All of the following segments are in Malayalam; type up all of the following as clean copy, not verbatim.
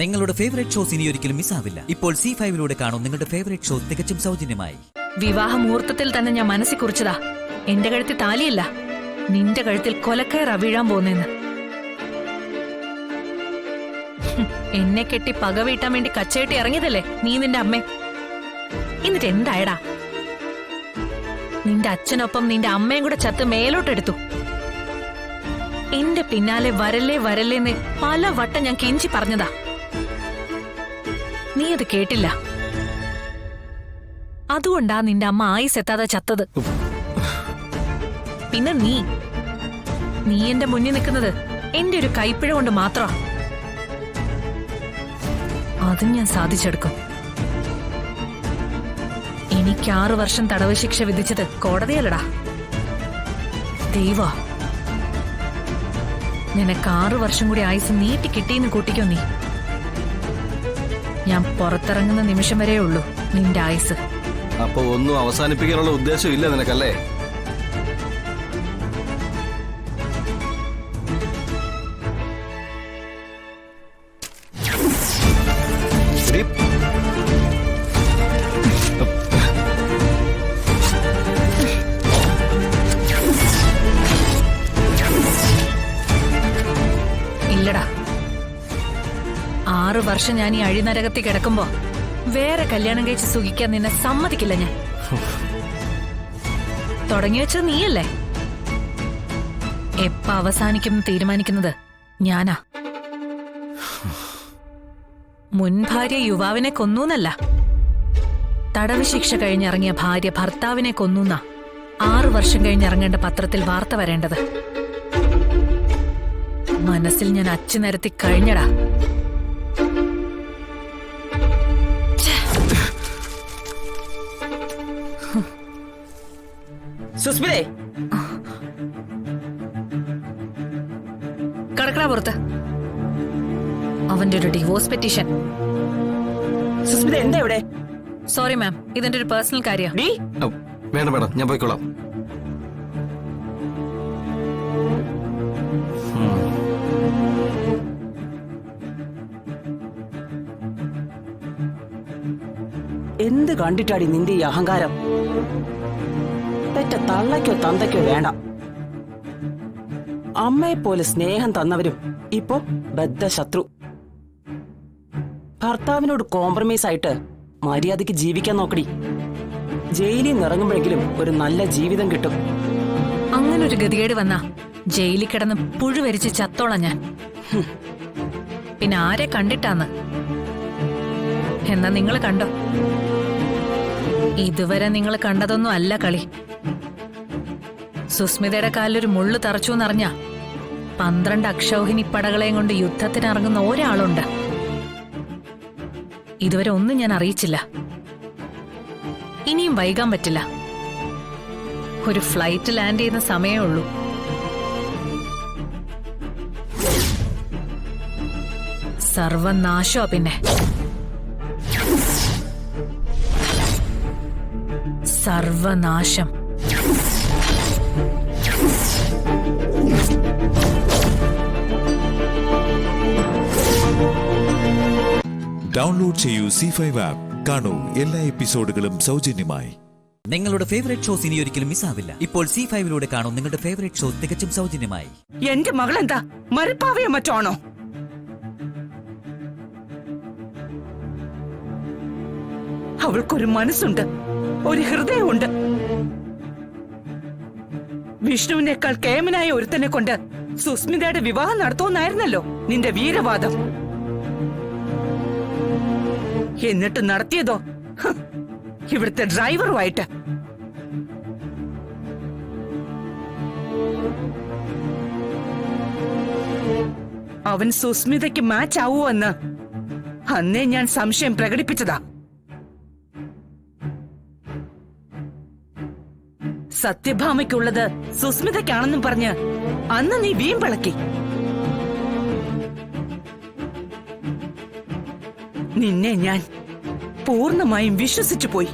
നിങ്ങളുടെ ഫേവറേറ്റ് ഷോസ് ഇനി ഒരിക്കലും മിസ്സാവില്ല. ഇപ്പോൾ C5 കാണും നിങ്ങളുടെ ഫേവറേറ്റ് ഷോ തികച്ചും സൗജന്യമായി. വിവാഹ മുഹൂർത്തത്തിൽ തന്നെ ഞാൻ മനസ്സിൽ കുറിച്ചതാ, എന്റെ കഴുത്തിൽ താലിയല്ല, നിന്റെ കഴുത്തിൽ കൊലക്കയറാ വീഴാൻ പോന്നേന്ന്. എന്നെ കെട്ടി പക വീട്ടാൻ വേണ്ടി കച്ചകെട്ടി ഇറങ്ങിയതല്ലേ നീ നിന്റെ അമ്മേ. എന്നിട്ട് എന്തായടാ? നിന്റെ അച്ഛനൊപ്പം നിന്റെ അമ്മയും കൂടെ ചത്ത് മേലോട്ടെടുത്തു. എന്റെ പിന്നാലെ വരല്ലേ വരല്ലേന്ന് പല വട്ടം ഞാൻ കെഞ്ചി പറഞ്ഞതാ, നീ അത് കേട്ടില്ല. അതുകൊണ്ടാ നിന്റെ അമ്മ ആയുസെത്താതെ ചത്തത്. പിന്നെ നീ എന്റെ മുന്നിൽ നിൽക്കുന്നത് എന്റെ ഒരു കൈപ്പിഴ കൊണ്ട് മാത്രമാ. അതും ഞാൻ സാധിച്ചെടുക്കും. എനിക്ക് 6 വർഷം തടവ് ശിക്ഷ വിധിച്ചത് കോടതിയല്ലടാ, ദൈവാ. നിനക്ക് 6 വർഷം കൂടി ആയുസ് നീട്ടി കിട്ടിയെന്ന് കൂട്ടിക്കോ നീ. ഞാൻ പുറത്തിറങ്ങുന്ന നിമിഷം വരേ ഉള്ളൂ നിന്റെ ആയുസ്. അപ്പൊ ഒന്നും അവസാനിപ്പിക്കാനുള്ള ഉദ്ദേശം ഇല്ല നിനക്കല്ലേ? ഇല്ലടാ, 6 വർഷം ഞാൻ ഈ അഴിനരകത്തിൽ കിടക്കുമ്പോ വേറെ കല്യാണം കഴിച്ച് സുഖിക്കാൻ നിന്നെ സമ്മതിക്കില്ല ഞാൻ. തുടങ്ങി വെച്ചത് നീയല്ലേ. എപ്പ അവസാനിക്കും തീരുമാനിക്കുന്നത് ഞാനാ. മുൻ ഭാര്യ യുവാവിനെ കൊന്നൂന്നല്ല, തടവ് ശിക്ഷ കഴിഞ്ഞിറങ്ങിയ ഭാര്യ ഭർത്താവിനെ കൊന്നൂന്നാ 6 വർഷം കഴിഞ്ഞിറങ്ങേണ്ട പത്രത്തിൽ വാർത്ത വരേണ്ടത്. മനസ്സിൽ ഞാൻ അച്ചു നിരത്തി കഴിഞ്ഞടാ. സുസ്മിതേ, കടക്കടാ പുറത്ത്. അവന്റെ ഒരു ഡിവോഴ്സ് പെറ്റീഷൻ. സുസ്മിത എന്താ ഇവിടെ? സോറി മാം, ഇതിന്റെ ഒരു പേഴ്സണൽ കാര്യം. വേണ്ട മേഡം, ഞാൻ പോയിക്കോളാം. എന്ത് കണ്ടിട്ടാടി നിന്റെ ഈ അഹങ്കാരം? പെറ്റ തള്ളയ്ക്കോ തന്തയ്ക്കോ വേണ്ട. അമ്മയെ പോലെ സ്നേഹം തന്നവരും ഇപ്പോ ബദ്ധശത്രു. ഭർത്താവിനോട് കോംപ്രമൈസ് ആയിട്ട് മര്യാദയ്ക്ക് ജീവിക്കാൻ നോക്കടി. ജയിലിൽ നിന്ന് ഇറങ്ങുമ്പോഴെങ്കിലും ഒരു നല്ല ജീവിതം കിട്ടും. അങ്ങനൊരു ഗതികേട് വന്നാ ജയിലിൽ കിടന്ന് പുഴുവരിച്ച് ചത്തോളാം ഞാൻ. പിന്നെ ആരെ കണ്ടിട്ടാന്ന്? എന്നാ നിങ്ങൾ കണ്ടോ? ഇതുവരെ നിങ്ങൾ കണ്ടതൊന്നും അല്ല കളി. സുസ്മിതയുടെ കാലിലൊരു മുള്ളു തറച്ചു എന്നറിഞ്ഞ 12 അക്ഷൗഹിണി പടകളെയും കൊണ്ട് യുദ്ധത്തിനിറങ്ങുന്ന ഒരാളുണ്ട്. ഇതുവരെ ഒന്നും ഞാൻ അറിയിച്ചില്ല. ഇനിയും വൈകാൻ പറ്റില്ല. ഒരു ഫ്ലൈറ്റ് ലാൻഡ് ചെയ്യുന്ന സമയമേ ഉള്ളൂ. സർവനാശോ. പിന്നെ സർവനാശം. ഡൗൺലോഡ് ചെയ്യൂ C5 ആപ്പ്. കാണൂ എല്ലാ എപ്പിസോഡുകളും സൗജന്യമായി. നിങ്ങളുടെ ഫേവറേറ്റ് ഷോസ് ഇനി ഒരിക്കലും മിസ്സാവില്ല. ഇപ്പോൾ C5 കാണും നിങ്ങളുടെ ഫേവറേറ്റ് ഷോ തികച്ചും സൗജന്യമായി. എന്റെ മകളെന്താ മരപ്പാവയോ മറ്റാണോ? അവൾക്കൊരു മനസ്സുണ്ട്, ഒരു ഹൃദയമുണ്ട്. വിഷ്ണുവിനേക്കാൾ കേമനായ ഒരുത്തനെ കൊണ്ട് സുസ്മിതയുടെ വിവാഹം നടത്തുമെന്നായിരുന്നല്ലോ നിന്റെ വീരവാദം. എന്നിട്ട് നടത്തിയതോ ഇവിടുത്തെ ഡ്രൈവറുമായിട്ട്. അവൻ സുസ്മിതയ്ക്ക് മാച്ച് ആവുമെന്ന് അന്നേ ഞാൻ സംശയം പ്രകടിപ്പിച്ചതാ. സത്യഭാമയ്ക്കുള്ളത് സുസ്മിതയ്ക്കാണെന്നും പറഞ്ഞ് അന്ന് നീ വീമ്പിളക്കി. നിന്നെ ഞാൻ പൂർണ്ണമായും വിശ്വസിച്ചു പോയി.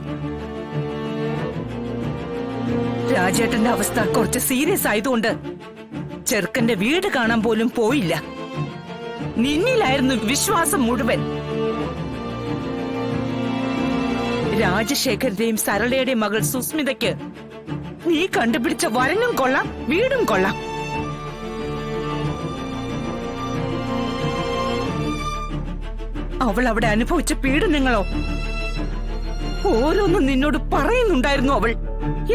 രാജേട്ടന്റെ അവസ്ഥ കുറച്ച് സീരിയസ് ആയതുകൊണ്ട് ചെറുക്കന്റെ വീട് കാണാൻ പോലും പോയില്ല. നിന്നിലായിരുന്നു വിശ്വാസം മുഴുവൻ. രാജശേഖരന്റെയും സരളയുടെയും മകൾ സുസ്മിതയ്ക്ക് നീ കണ്ടുപിടിച്ച വരനും കൊള്ളാം, വീടും കൊള്ളാം. അവൾ അവിടെ അനുഭവിച്ച പീഡനങ്ങളോ ഓരോന്നും നിന്നോട് പറയുന്നുണ്ടായിരുന്നു അവൾ.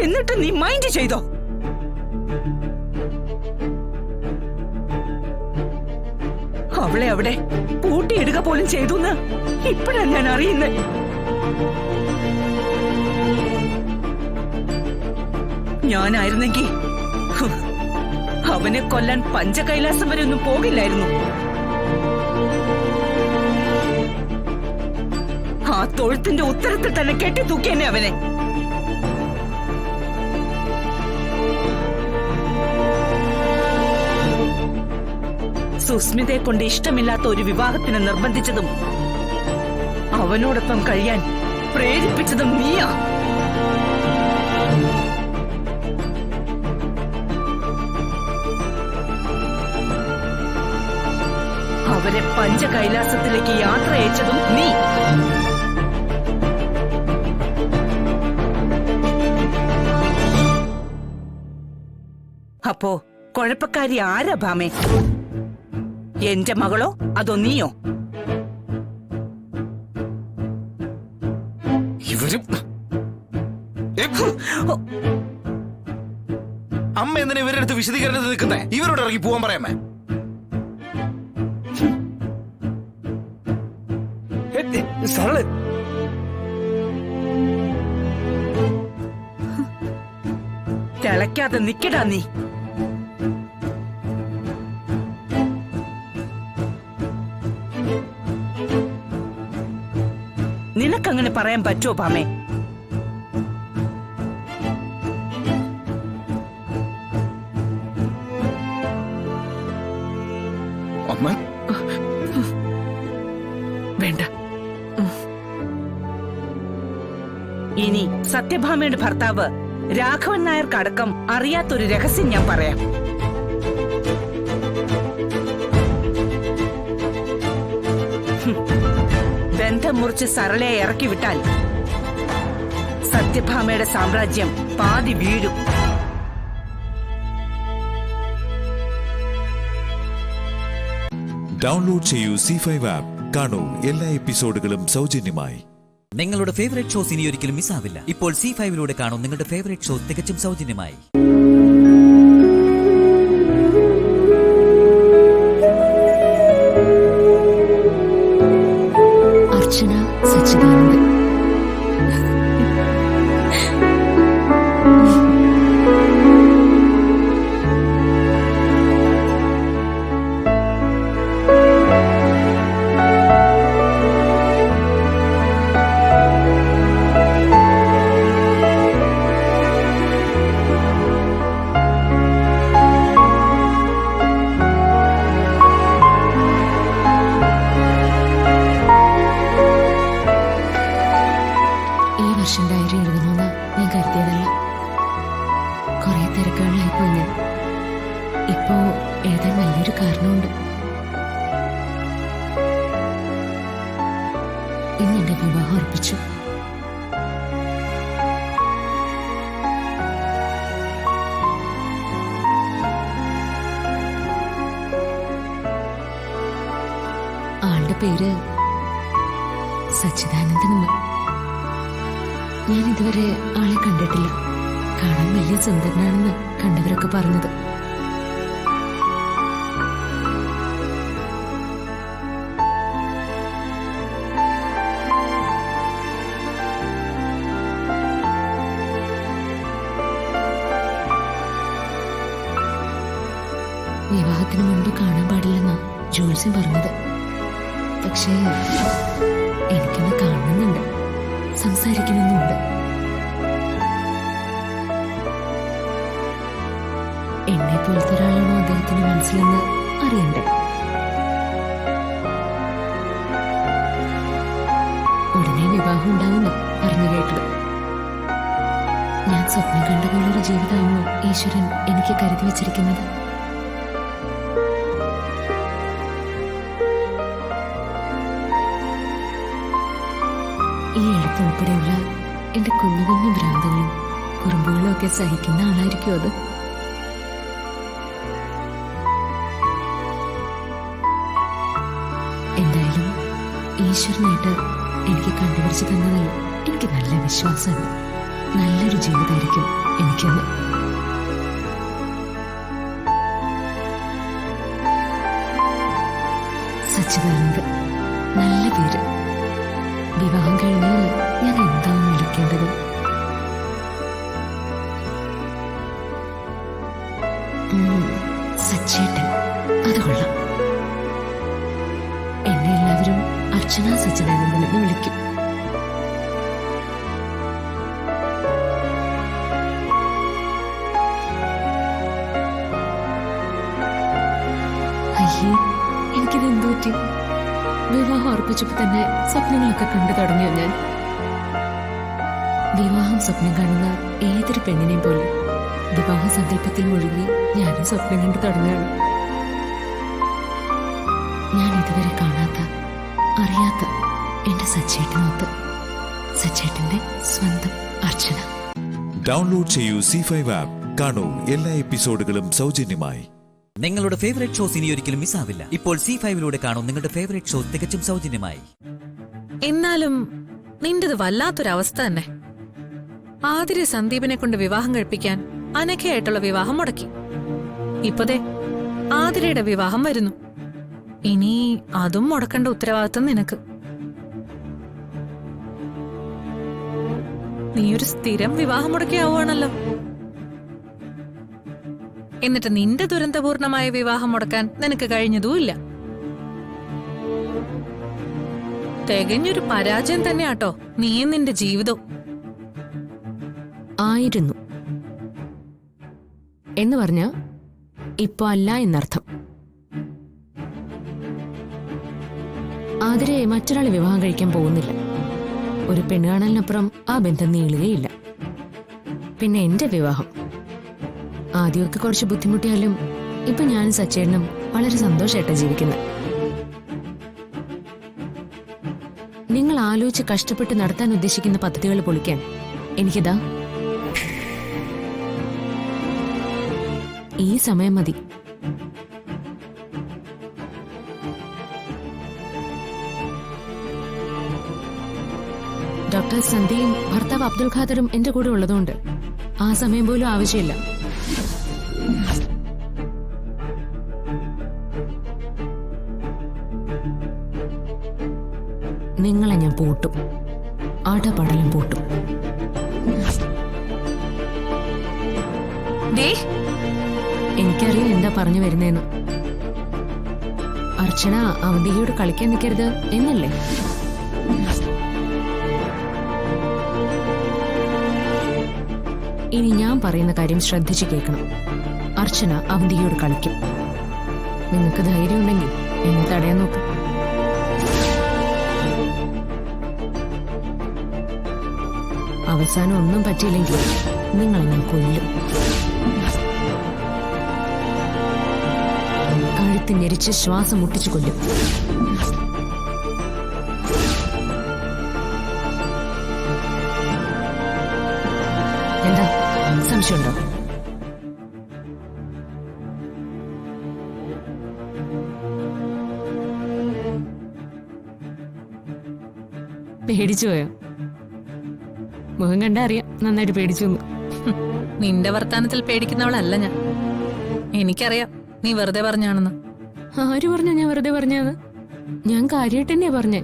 എന്നിട്ട് നീ മൈൻഡ് ചെയ്തോ? അവളെ അവിടെ പൂട്ടിയിടുക പോലും ചെയ്തു എന്ന് ഇപ്പോഴാണ് ഞാൻ അറിയുന്നത്. ഞാനായിരുന്നെങ്കിൽ അവനെ കൊല്ലാൻ പഞ്ചകൈലാസം വരെ ഒന്നും പോകില്ലായിരുന്നു. ആ തൊഴുത്തിന്റെ ഉത്തരത്തിൽ തന്നെ കെട്ടിത്തൂക്കിയെന്നെ അവനെ. സുസ്മിതയെ കൊണ്ട് ഇഷ്ടമില്ലാത്ത ഒരു വിവാഹത്തിന് നിർബന്ധിച്ചതും അവനോടൊപ്പം കഴിയാൻ പ്രേരിപ്പിച്ചതും നീയാ. അവരെ പഞ്ചകൈലാസത്തിലേക്ക് യാത്ര അയച്ചതും നീ. അപ്പോ കുഴപ്പക്കാരി ആരാ ഭാമേ? എന്റെ മകളോ അതോ നീയോ? ഇവരും അമ്മ എന്തിനാ ഇവരുടെ അടുത്ത് വിശദീകരണത്തിൽ നിൽക്കുന്നേ? ഇവരോട് ഇറങ്ങി പോവാൻ പറയാമേ. തിളയ്ക്കാതെ നിക്കടാ നീ. നിനക്കങ്ങനെ പറയാൻ പറ്റുമോ പാമേ? അമ്മ വേണ്ട. ഇനി സത്യഭാമയുടെ ഭർത്താവ് രാഘവൻ നായർക്കടക്കം അറിയാത്തൊരു രഹസ്യം ഞാൻ പറയാം. ബന്ധം മുറിച്ച് സരളയെ ഇറക്കി വിട്ടാൽ സത്യഭാമയുടെ സാമ്രാജ്യം പാതി വീഴും. ഡൗൺലോഡ് ചെയ്യൂ C5 ആപ്പ്. കാണൂ എല്ലാ എപ്പിസോഡുകളും സൗജന്യമായി. നിങ്ങളുടെ ഫേവറേറ്റ് ഷോസ് ഇനി ഒരിക്കലും മിസ്സാവില്ല. ഇപ്പോൾ C5 കാണൂ നിങ്ങളുടെ ഫേവറേറ്റ് ഷോ തികച്ചും സൗജന്യമായി. അർച്ചന സച്ചിദാനന്ദൻ. ഡയറി എഴുതണമെന്ന് ഞാൻ കരുതിയതല്ല. കുറെ തിരക്കുകളിലായിപ്പോയി ഞാൻ. ഇപ്പോ എഴുതാൻ വലിയൊരു കാരണമുണ്ട്. ഇന്ന് എന്റെ വിവാഹം ഉറപ്പിച്ചു. ആളുടെ പേര് സച്ചിദാനന്ദനെന്ന്. ഞാൻ ഇതുവരെ ആളെ കണ്ടിട്ടില്ല. കാണാൻ വലിയ സുന്ദരനാണെന്ന് കണ്ടവരൊക്കെ പറഞ്ഞത്. വിവാഹത്തിന് മുൻപ് കാണാൻ പാടില്ലെന്നാ ജോത്സ്യം പറഞ്ഞത്. പക്ഷേ എനിക്കൊന്ന് കാണുന്നുണ്ട്, സംസാരിക്കണമെന്നുണ്ട്. എന്നെ പോലത്തെ ഒരാളാണോ അദ്ദേഹത്തിന്റെ മനസ്സിലെന്ന് അറിയണ്ടേ. ഉടനെ വിവാഹം ഉണ്ടാവുമെന്ന് പറഞ്ഞു കേട്ടത്. ഞാൻ സ്വപ്നം കണ്ട പോലൊരു ജീവിതമാണോ ഈശ്വരൻ എനിക്ക് കരുതി വച്ചിരിക്കുന്നത്? ഈ അടുത്ത് ഉൾപ്പെടെയുള്ള എന്റെ കുഞ്ഞു കുഞ്ഞു ഭ്രാന്തങ്ങളും കുറുമ്പുകളും ഒക്കെ സഹിക്കുന്ന ആളായിരിക്കും അത്. എന്തായാലും ഈശ്വരനായിട്ട് എനിക്ക് കണ്ടുപിടിച്ച് തന്നതിൽ എനിക്ക് നല്ല വിശ്വാസമുണ്ട്. നല്ലൊരു ജീവിതമായിരിക്കും എനിക്കെന്ന്. സച്ചിദാനന്ദ്, നല്ല പേര്. വിവാഹം കഴിഞ്ഞാൽ ഞാൻ എന്താണ് വിളിക്കേണ്ടത്? സച്ചേട്ടൻ, അത് കൊള്ളാം. എന്നെ എല്ലാവരും അർച്ചന സച്ചിദാനന്ദൻ എന്ന് വിളിക്കും. അയ്യേ, എനിക്കിത് എന്തു പറ്റി? വിവാഹം ഉറപ്പിച്ചപ്പോ തന്നെ സ്വപ്നങ്ങളൊക്കെ കണ്ടു തുടങ്ങിയോ ഞാൻ? വിവാഹം സ്വപ്നം കാണുന്ന ഏതൊരു പെണ്ണിനെയും പോലെ വിവാഹ സങ്കല്പത്തിൽ മുഴുകി ഞാനും സ്വപ്നം കണ്ടു തുടങ്ങുകയാണ്. ഞാൻ ഇതുവരെ കാണാത്ത, അറിയാത്ത എന്റെ സച്ചേട്ടനൊത്ത്, സച്ചേട്ടന്റെ സ്വന്തം അർച്ചന. ഡൗൺലോഡ് ചെയ്യൂ C5 ആപ്പ്. കാണൂ എല്ലാ എപ്പിസോഡുകളും സൗജന്യമായി. നിങ്ങളുടെ ഫേവറേറ്റ് ഷോസ് ഇനി ഒരിക്കലും മിസ്സാവില്ല. ഇപ്പോൾ C5 കാണൂ നിങ്ങളുടെ ഫേവറേറ്റ് ഷോ തികച്ചും സൗജന്യമായി. എന്നാലും നിന്റേത് വല്ലാത്തൊരവസ്ഥ തന്നെ. ആതിരെ സന്ദീപിനെ കൊണ്ട് വിവാഹം കഴിപ്പിക്കാൻ അനഘയായിട്ടുള്ള വിവാഹം മുടക്കി. ഇപ്പതേ ആതിരയുടെ വിവാഹം വരുന്നു. ഇനി അതും മുടക്കേണ്ട ഉത്തരവാദിത്വം നിനക്ക്. നീയൊരു സ്ഥിരം വിവാഹം മുടക്കിയാവുകയാണല്ലോ. എന്നിട്ട് നിന്റെ ദുരന്തപൂർണമായ വിവാഹം മുടക്കാൻ നിനക്ക് കഴിഞ്ഞതുമില്ല. തികഞ്ഞൊരു പരാജയം തന്നെയാട്ടോ നീയും നിന്റെ ജീവിതവും. ആയിരുന്നു എന്ന് പറഞ്ഞ ഇപ്പൊ അല്ല എന്നർത്ഥം. ആതിരെ മറ്റൊരാളെ വിവാഹം കഴിക്കാൻ പോകുന്നില്ല. ഒരു പെണ്ണുകാണലിനപ്പുറം ആ ബന്ധം നീളുകയില്ല. പിന്നെ എന്റെ വിവാഹം ആദ്യമൊക്കെ കുറച്ച് ബുദ്ധിമുട്ടിയാലും ഇപ്പൊ ഞാനും സച്ചേട്ടനും വളരെ സന്തോഷമായിട്ടാണ് ജീവിക്കുന്നത്. നിങ്ങൾ ആലോചിച്ച് കഷ്ടപ്പെട്ട് നടത്താൻ ഉദ്ദേശിക്കുന്ന പദ്ധതികൾ പൊളിക്കാൻ എനിക്കിതാ ഈ സമയം മതി. ഡോക്ടർ സന്ധ്യയും ഭർത്താവ് അബ്ദുൽ ഖാദറും എന്റെ കൂടെ ഉള്ളതുകൊണ്ട് ആ സമയം പോലും ആവശ്യമില്ല. നിങ്ങളെ ഞാൻ പൂട്ടും, ആടപടലം പൂട്ടും. എനിക്കറിയാം എന്താ പറഞ്ഞു വരുന്നേന്ന്. അർച്ചന അവന്തികയോട് കളിക്കാൻ നിൽക്കരുത് എന്നല്ലേ? ഇനി ഞാൻ പറയുന്ന കാര്യം ശ്രദ്ധിച്ചു കേൾക്കണം. അർച്ചന അവന്തികയോട് കളിക്കും. നിങ്ങൾക്ക് ധൈര്യം ഉണ്ടെങ്കിൽ എന്നെ തടയാൻ നോക്കും. അവസാനം ഒന്നും പറ്റിയില്ലെങ്കിൽ നിങ്ങളെ ഞാൻ കൊല്ലും. കഴുത്ത് ഞെരിച്ച് ശ്വാസം മുട്ടിച്ചു കൊല്ലും. എന്താ സംശയമുണ്ടോ? പേടിച്ചു പോയോ? മുഖം കണ്ടാ അറിയാം നന്നായിട്ട് പേടിച്ചു. നിന്റെ വർത്താനത്തിൽ പേടിക്കുന്നവളല്ല ഞാൻ. എനിക്കറിയാം നീ വെറുതെ പറഞ്ഞാണെന്ന്. ആര് പറഞ്ഞ ഞാൻ വെറുതെ പറഞ്ഞത്? ഞാൻ കാര്യമായിട്ട് തന്നെയാ പറഞ്ഞേ.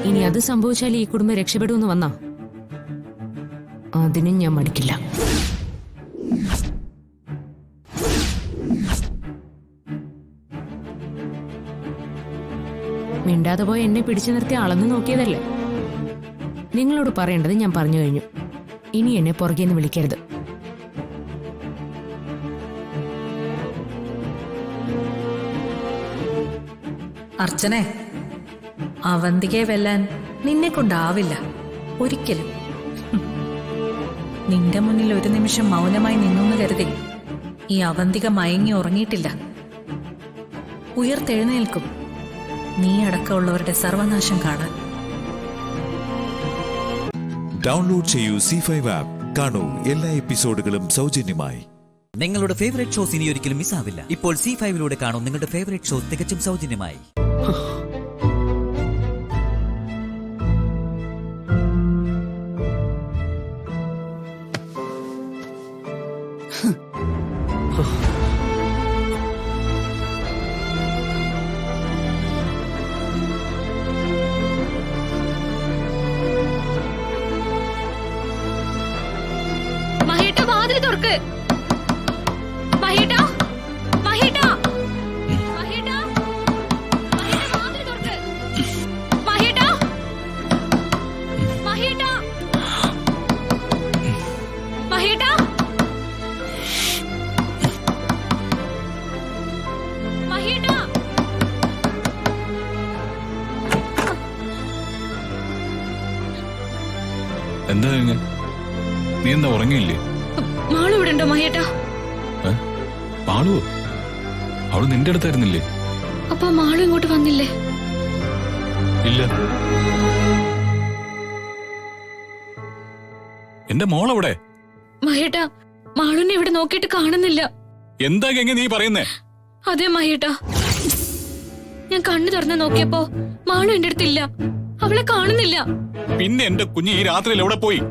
ഇനി അത് സംഭവിച്ചാൽ ഈ കുടുംബം രക്ഷപ്പെടുമെന്ന് വന്നാ അതിനും ഞാൻ മടിക്കില്ല. മിണ്ടാതെ പോയി എന്നെ പിടിച്ചു നിർത്തി അളന്നു നോക്കിയതല്ലേ? നിങ്ങളോട് പറയേണ്ടത് ഞാൻ പറഞ്ഞു കഴിഞ്ഞു. ഇനി എന്നെ പുറകേന്ന് വിളിക്കരുത്. അർച്ചനെ, അവന്തികയെ വെല്ലാൻ നിന്നെ കൊണ്ടാവില്ല ഒരിക്കലും. നിന്റെ മുന്നിൽ ഒരു നിമിഷം മൗനമായി നിന്നു കരുതി ഈ അവന്തിക മയങ്ങി ഉറങ്ങിയിട്ടില്ല. ഉയർത്തെഴുന്നേൽക്കും. നീ അടക്കമുള്ളവരുടെ സർവനാശം കാണാൻ. ഡൗൺലോഡ് ചെയ്യൂ C5 ആപ്പ്. കാണൂ എല്ലാ എപ്പിസോഡുകളും സൗജന്യമായി. നിങ്ങളുടെ ഫേവറേറ്റ് ഷോസ് ഇനി ഒരിക്കലും മിസ്സാവില്ല. ഇപ്പോൾ C5 കാണൂ നിങ്ങളുടെ ഫേവറേറ്റ് ഷോ തികച്ചും സൗജന്യമായി. മഹേട്ട വാതിൽ തുറക്ക്. മഹേട്ട മഹേട്ട മഹേട്ട മഹേട്ട വാതിൽ തുറക്ക്. മഹേട്ട മഹേട്ട മഹേട്ട മഹേട്ട. എന്താ കഴിഞ്ഞ? നീ എന്താ ഉറങ്ങിയില്ലേ? മാളു ഇവിടെ ഉണ്ടോ മഹേട്ട? മാളുവോ? അവള് നിന്റെ അടുത്തായിരുന്നില്ലേ? അപ്പൊ മാളു ഇങ്ങോട്ട് വന്നില്ലേ? ഇല്ല. എന്റെ മോളെവിടെ? മഹേട്ട മാളുവിനെ ഇവിടെ നോക്കിയിട്ട് കാണുന്നില്ല. എന്താ ഗംഗ നീ പറയുന്നേ? അതെ മഹേട്ട, ഞാൻ കണ്ണു തുറന്ന് നോക്കിയപ്പോ മാളു എന്റെ അടുത്തില്ല. അവളെ കാണുന്നില്ല. പിന്നെ എന്റെ കുഞ്ഞ് ഈ രാത്രിയിൽ എവിടെ പോയി?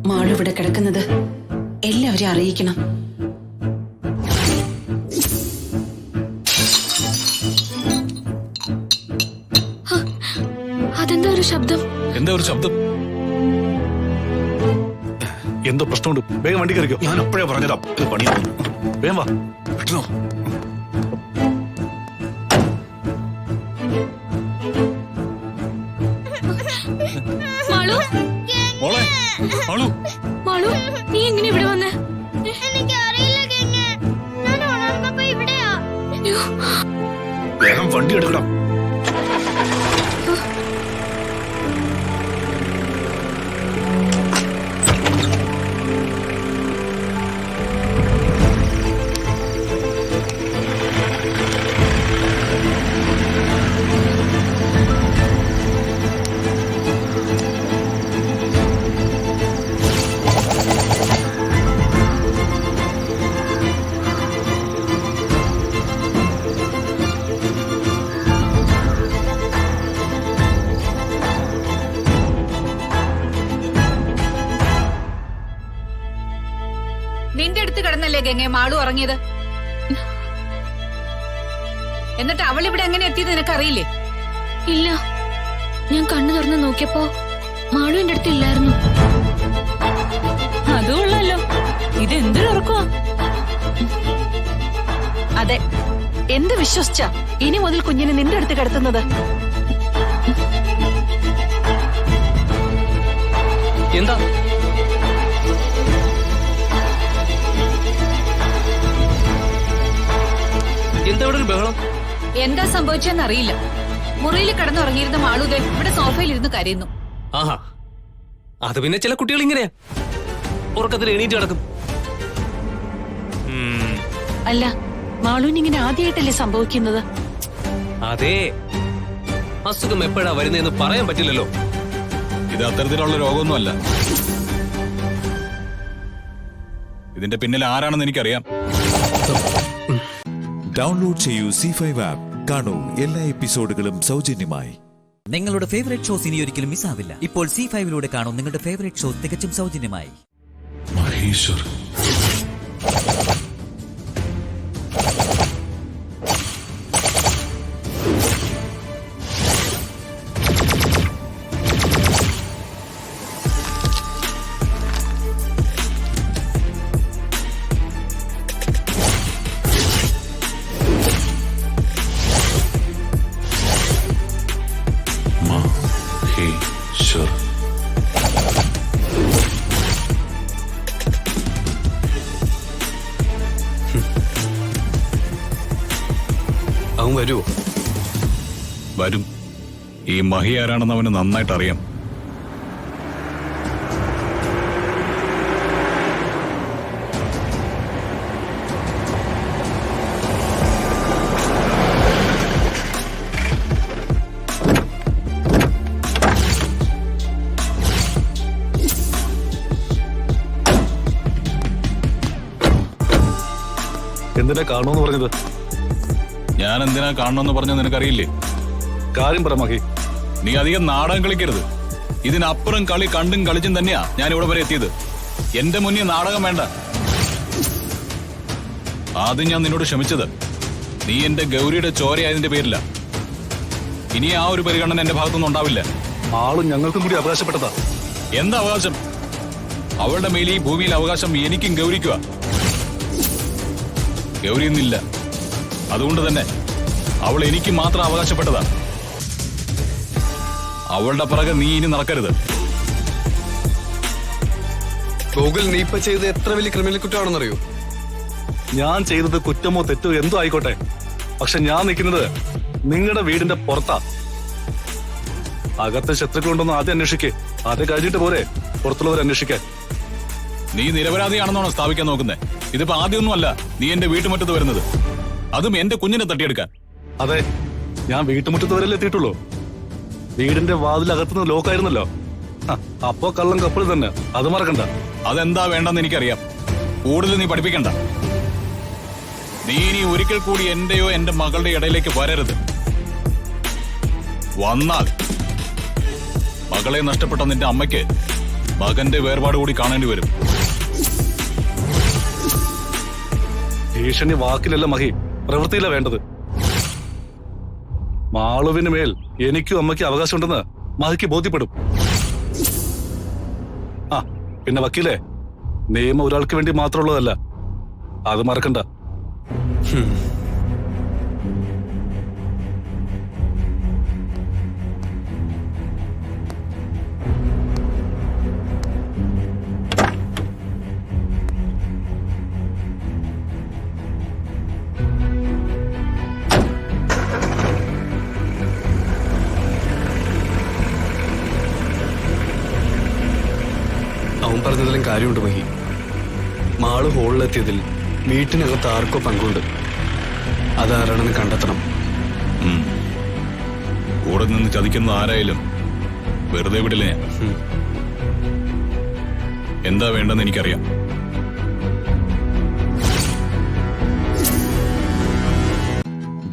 മാളു ഇവിടെ കിടക്കുന്നത് എല്ലാവരെയും അറിയിക്കണം. അതെന്താ ഒരു ശബ്ദം? എന്താ ഒരു ശബ്ദം? എന്തോ പ്രശ്നമുണ്ട്. വേഗം വണ്ടി കയറിക്കോ. ഞാൻ അപ്പോഴേ പറഞ്ഞതാ ഇത് പണിയാവുന്നു. വേഗം വാ. പെട്ടെന്നോ. മാളു മോളെ, മാളു. മാളു നീ എങ്ങനെ ഇവിടെ വന്നേ? വേഗം വണ്ടി എടുക്കണം. നിന്റെ അടുത്ത് കിടന്നല്ലേ ഗംഗെ മാളു ഉറങ്ങിയത്? എന്നിട്ട് അവൾ ഇവിടെ എങ്ങനെ എത്തിയത് നിനക്കറിയില്ലേ? ഇല്ല, ഞാൻ കണ്ണു തുറന്ന് നോക്കിയപ്പോ മാളു എന്റെ അടുത്ത് ഇല്ലായിരുന്നു. അതുകൊള്ളല്ലോ, ഇത് എന്തൊരു ഉറക്കമാ. അതെ, എന്ത് വിശ്വസിച്ച ഇനി മുതൽ കുഞ്ഞിനെ നിന്റെ അടുത്ത് കിടത്തുന്നത്? എന്താ എന്താ ഇവിടെ ഒരു ബഹളം? എന്താ സംഭവിച്ചെന്നറിയില്ല. മുറിയിൽ കിടന്നുറങ്ങിയിരുന്ന മാളുദേ ഇവിടെ സോഫയിൽ ഇരുന്ന് കരയുന്നു. ആഹാ, അത് പിന്നെ ചില കുട്ടികൾ ഇങ്ങനെയാ, ഉറക്കത്തിൽ എണീറ്റ് കിടക്കും. അല്ല, മാളുവിന് ഇങ്ങനെ ആദ്യമായിട്ടല്ലേ സംഭവിക്കുന്നത്? അതെ, അസുഖം എപ്പോഴാ വരുന്നതെന്ന് പറയാൻ പറ്റില്ലല്ലോ. ഇത് അത്തരത്തിലുള്ള രോഗമൊന്നുമല്ല. ഇതിന്റെ പിന്നിൽ ആരാണെന്ന് എനിക്കറിയാം. ഡൗൺലോഡ് ചെയ്യൂ C5 ആപ്പ്. കാണൂ എല്ലാ എപ്പിസോഡുകളും സൗജന്യമായി. നിങ്ങളുടെ ഫേവറേറ്റ് ഷോസ് ഇനി ഒരിക്കലും മിസ്സാവില്ല. ഇപ്പോൾ C5 കാണൂ നിങ്ങളുടെ ഫേവറേറ്റ് ഷോ തികച്ചും സൗജന്യമായി. മഹേശ്വർ, മഹേശ്വർ. അവൻ വരുമോ? വരും. ഈ മഹി ആരാണെന്ന് അവന് നന്നായിട്ട് അറിയാം. എന്തിനാ കാണുമെന്ന് പറഞ്ഞത്? ഞാൻ എന്തിനാ കാണണമെന്ന് പറഞ്ഞ നിനക്കറിയില്ലേ? കാര്യം പറ മഹി. നീ അധികം നാടകം കളിക്കരുത്. ഇതിനപ്പുറം കളി കണ്ടും കളിച്ചും തന്നെയാ ഞാൻ ഇവിടെ വരെ എത്തിയത്. എന്റെ മുന്നിൽ നാടകം വേണ്ട. ആദ്യം ഞാൻ നിന്നോട് ക്ഷമിച്ചത് നീ എന്റെ ഗൗരിയുടെ ചോരയായതിന്റെ പേരില്ല. ഇനി ആ ഒരു പരിഗണന എന്റെ ഭാഗത്തൊന്നും ഉണ്ടാവില്ല. ആളും ഞങ്ങൾക്കും കൂടി അവകാശപ്പെട്ടതാ. എന്താ അവകാശം? അവളുടെ മേലെ ഈ ഭൂമിയിൽ അവകാശം എനിക്കും ഗൗരിക്കുക. ഗൗരി ഇന്നില്ല. അതുകൊണ്ട് തന്നെ അവൾ എനിക്ക് മാത്രം അവകാശപ്പെട്ടതാ. അവളുടെ പിറകെ നീ ഇനി നടക്കരുത്. ഗോകുൽ, നീ ഇപ്പൊ ചെയ്ത് എത്ര വലിയ ക്രിമിനൽ കുറ്റമാണെന്നറിയോ? ഞാൻ ചെയ്തത് കുറ്റമോ തെറ്റോ എന്തോ ആയിക്കോട്ടെ, പക്ഷെ ഞാൻ നിൽക്കുന്നത് നിങ്ങളുടെ വീടിന്റെ പുറത്താ. അകത്തെ ശത്രുക്കളുണ്ടെന്ന് ആദ്യം അന്വേഷിക്കേ. അത് കഴിഞ്ഞിട്ട് പോരെ പുറത്തുള്ളവർ അന്വേഷിക്കാൻ. നീ നിരപരാധിയാണെന്നാണോ സ്ഥാപിക്കാൻ നോക്കുന്നത്? ഇതിപ്പോ ആദ്യമൊന്നുമല്ല നീ എന്റെ വീട്ടുമുറ്റത്ത് വരുന്നത്, അതും എന്റെ കുഞ്ഞിനെ തട്ടിയെടുക്കാൻ. അതെ, ഞാൻ വീട്ടുമുറ്റത്ത് വരല്ലേ എത്തിയിട്ടുള്ളൂ. വീടിന്റെ വാതിലകത്തുനിന്ന് ലോക്കായിരുന്നല്ലോ. അപ്പോ കള്ളം കപ്പിൾ തന്നെ, അത് മറക്കണ്ട. അതെന്താ വേണ്ടെന്ന് എനിക്കറിയാം. കൂടുതൽ നീ പഠിപ്പിക്കണ്ട. നീ ഇനി ഒരിക്കൽ കൂടി എന്റെയോ എന്റെ മകളുടെ ഇടയിലേക്ക് വരരുത്. വന്നാൽ മകളെ നഷ്ടപ്പെട്ട നിന്റെ അമ്മയ്ക്ക് മകന്റെ വേർപാട് കൂടി കാണേണ്ടി വരും. ഭീഷണി വാക്കിലല്ല മഹി, പ്രവൃത്തിയില്ല വേണ്ടത്. മാളുവിന് മേൽ എനിക്കും അമ്മയ്ക്കും അവകാശമുണ്ടെന്ന് മഹിക്ക് ബോധ്യപ്പെടും. പിന്നെ വക്കീലേ, നിയമം ഒരാൾക്ക് വേണ്ടി മാത്രമുള്ളതല്ല, അത് മറക്കണ്ട. അവൻ പറഞ്ഞതിലും കാര്യമുണ്ട് മഹി. മാള് ഹോളിലെത്തിയതിൽ വീട്ടിനകത്ത് ആർക്കോ പങ്കുണ്ട്. അതാരാണെന്ന് കണ്ടെത്തണം. കൂടെ നിന്ന് ചതിക്കുന്ന ആരായാലും വെറുതെ വിടില്ല ഞാൻ. എന്താ വേണ്ടെന്ന് എനിക്കറിയാം.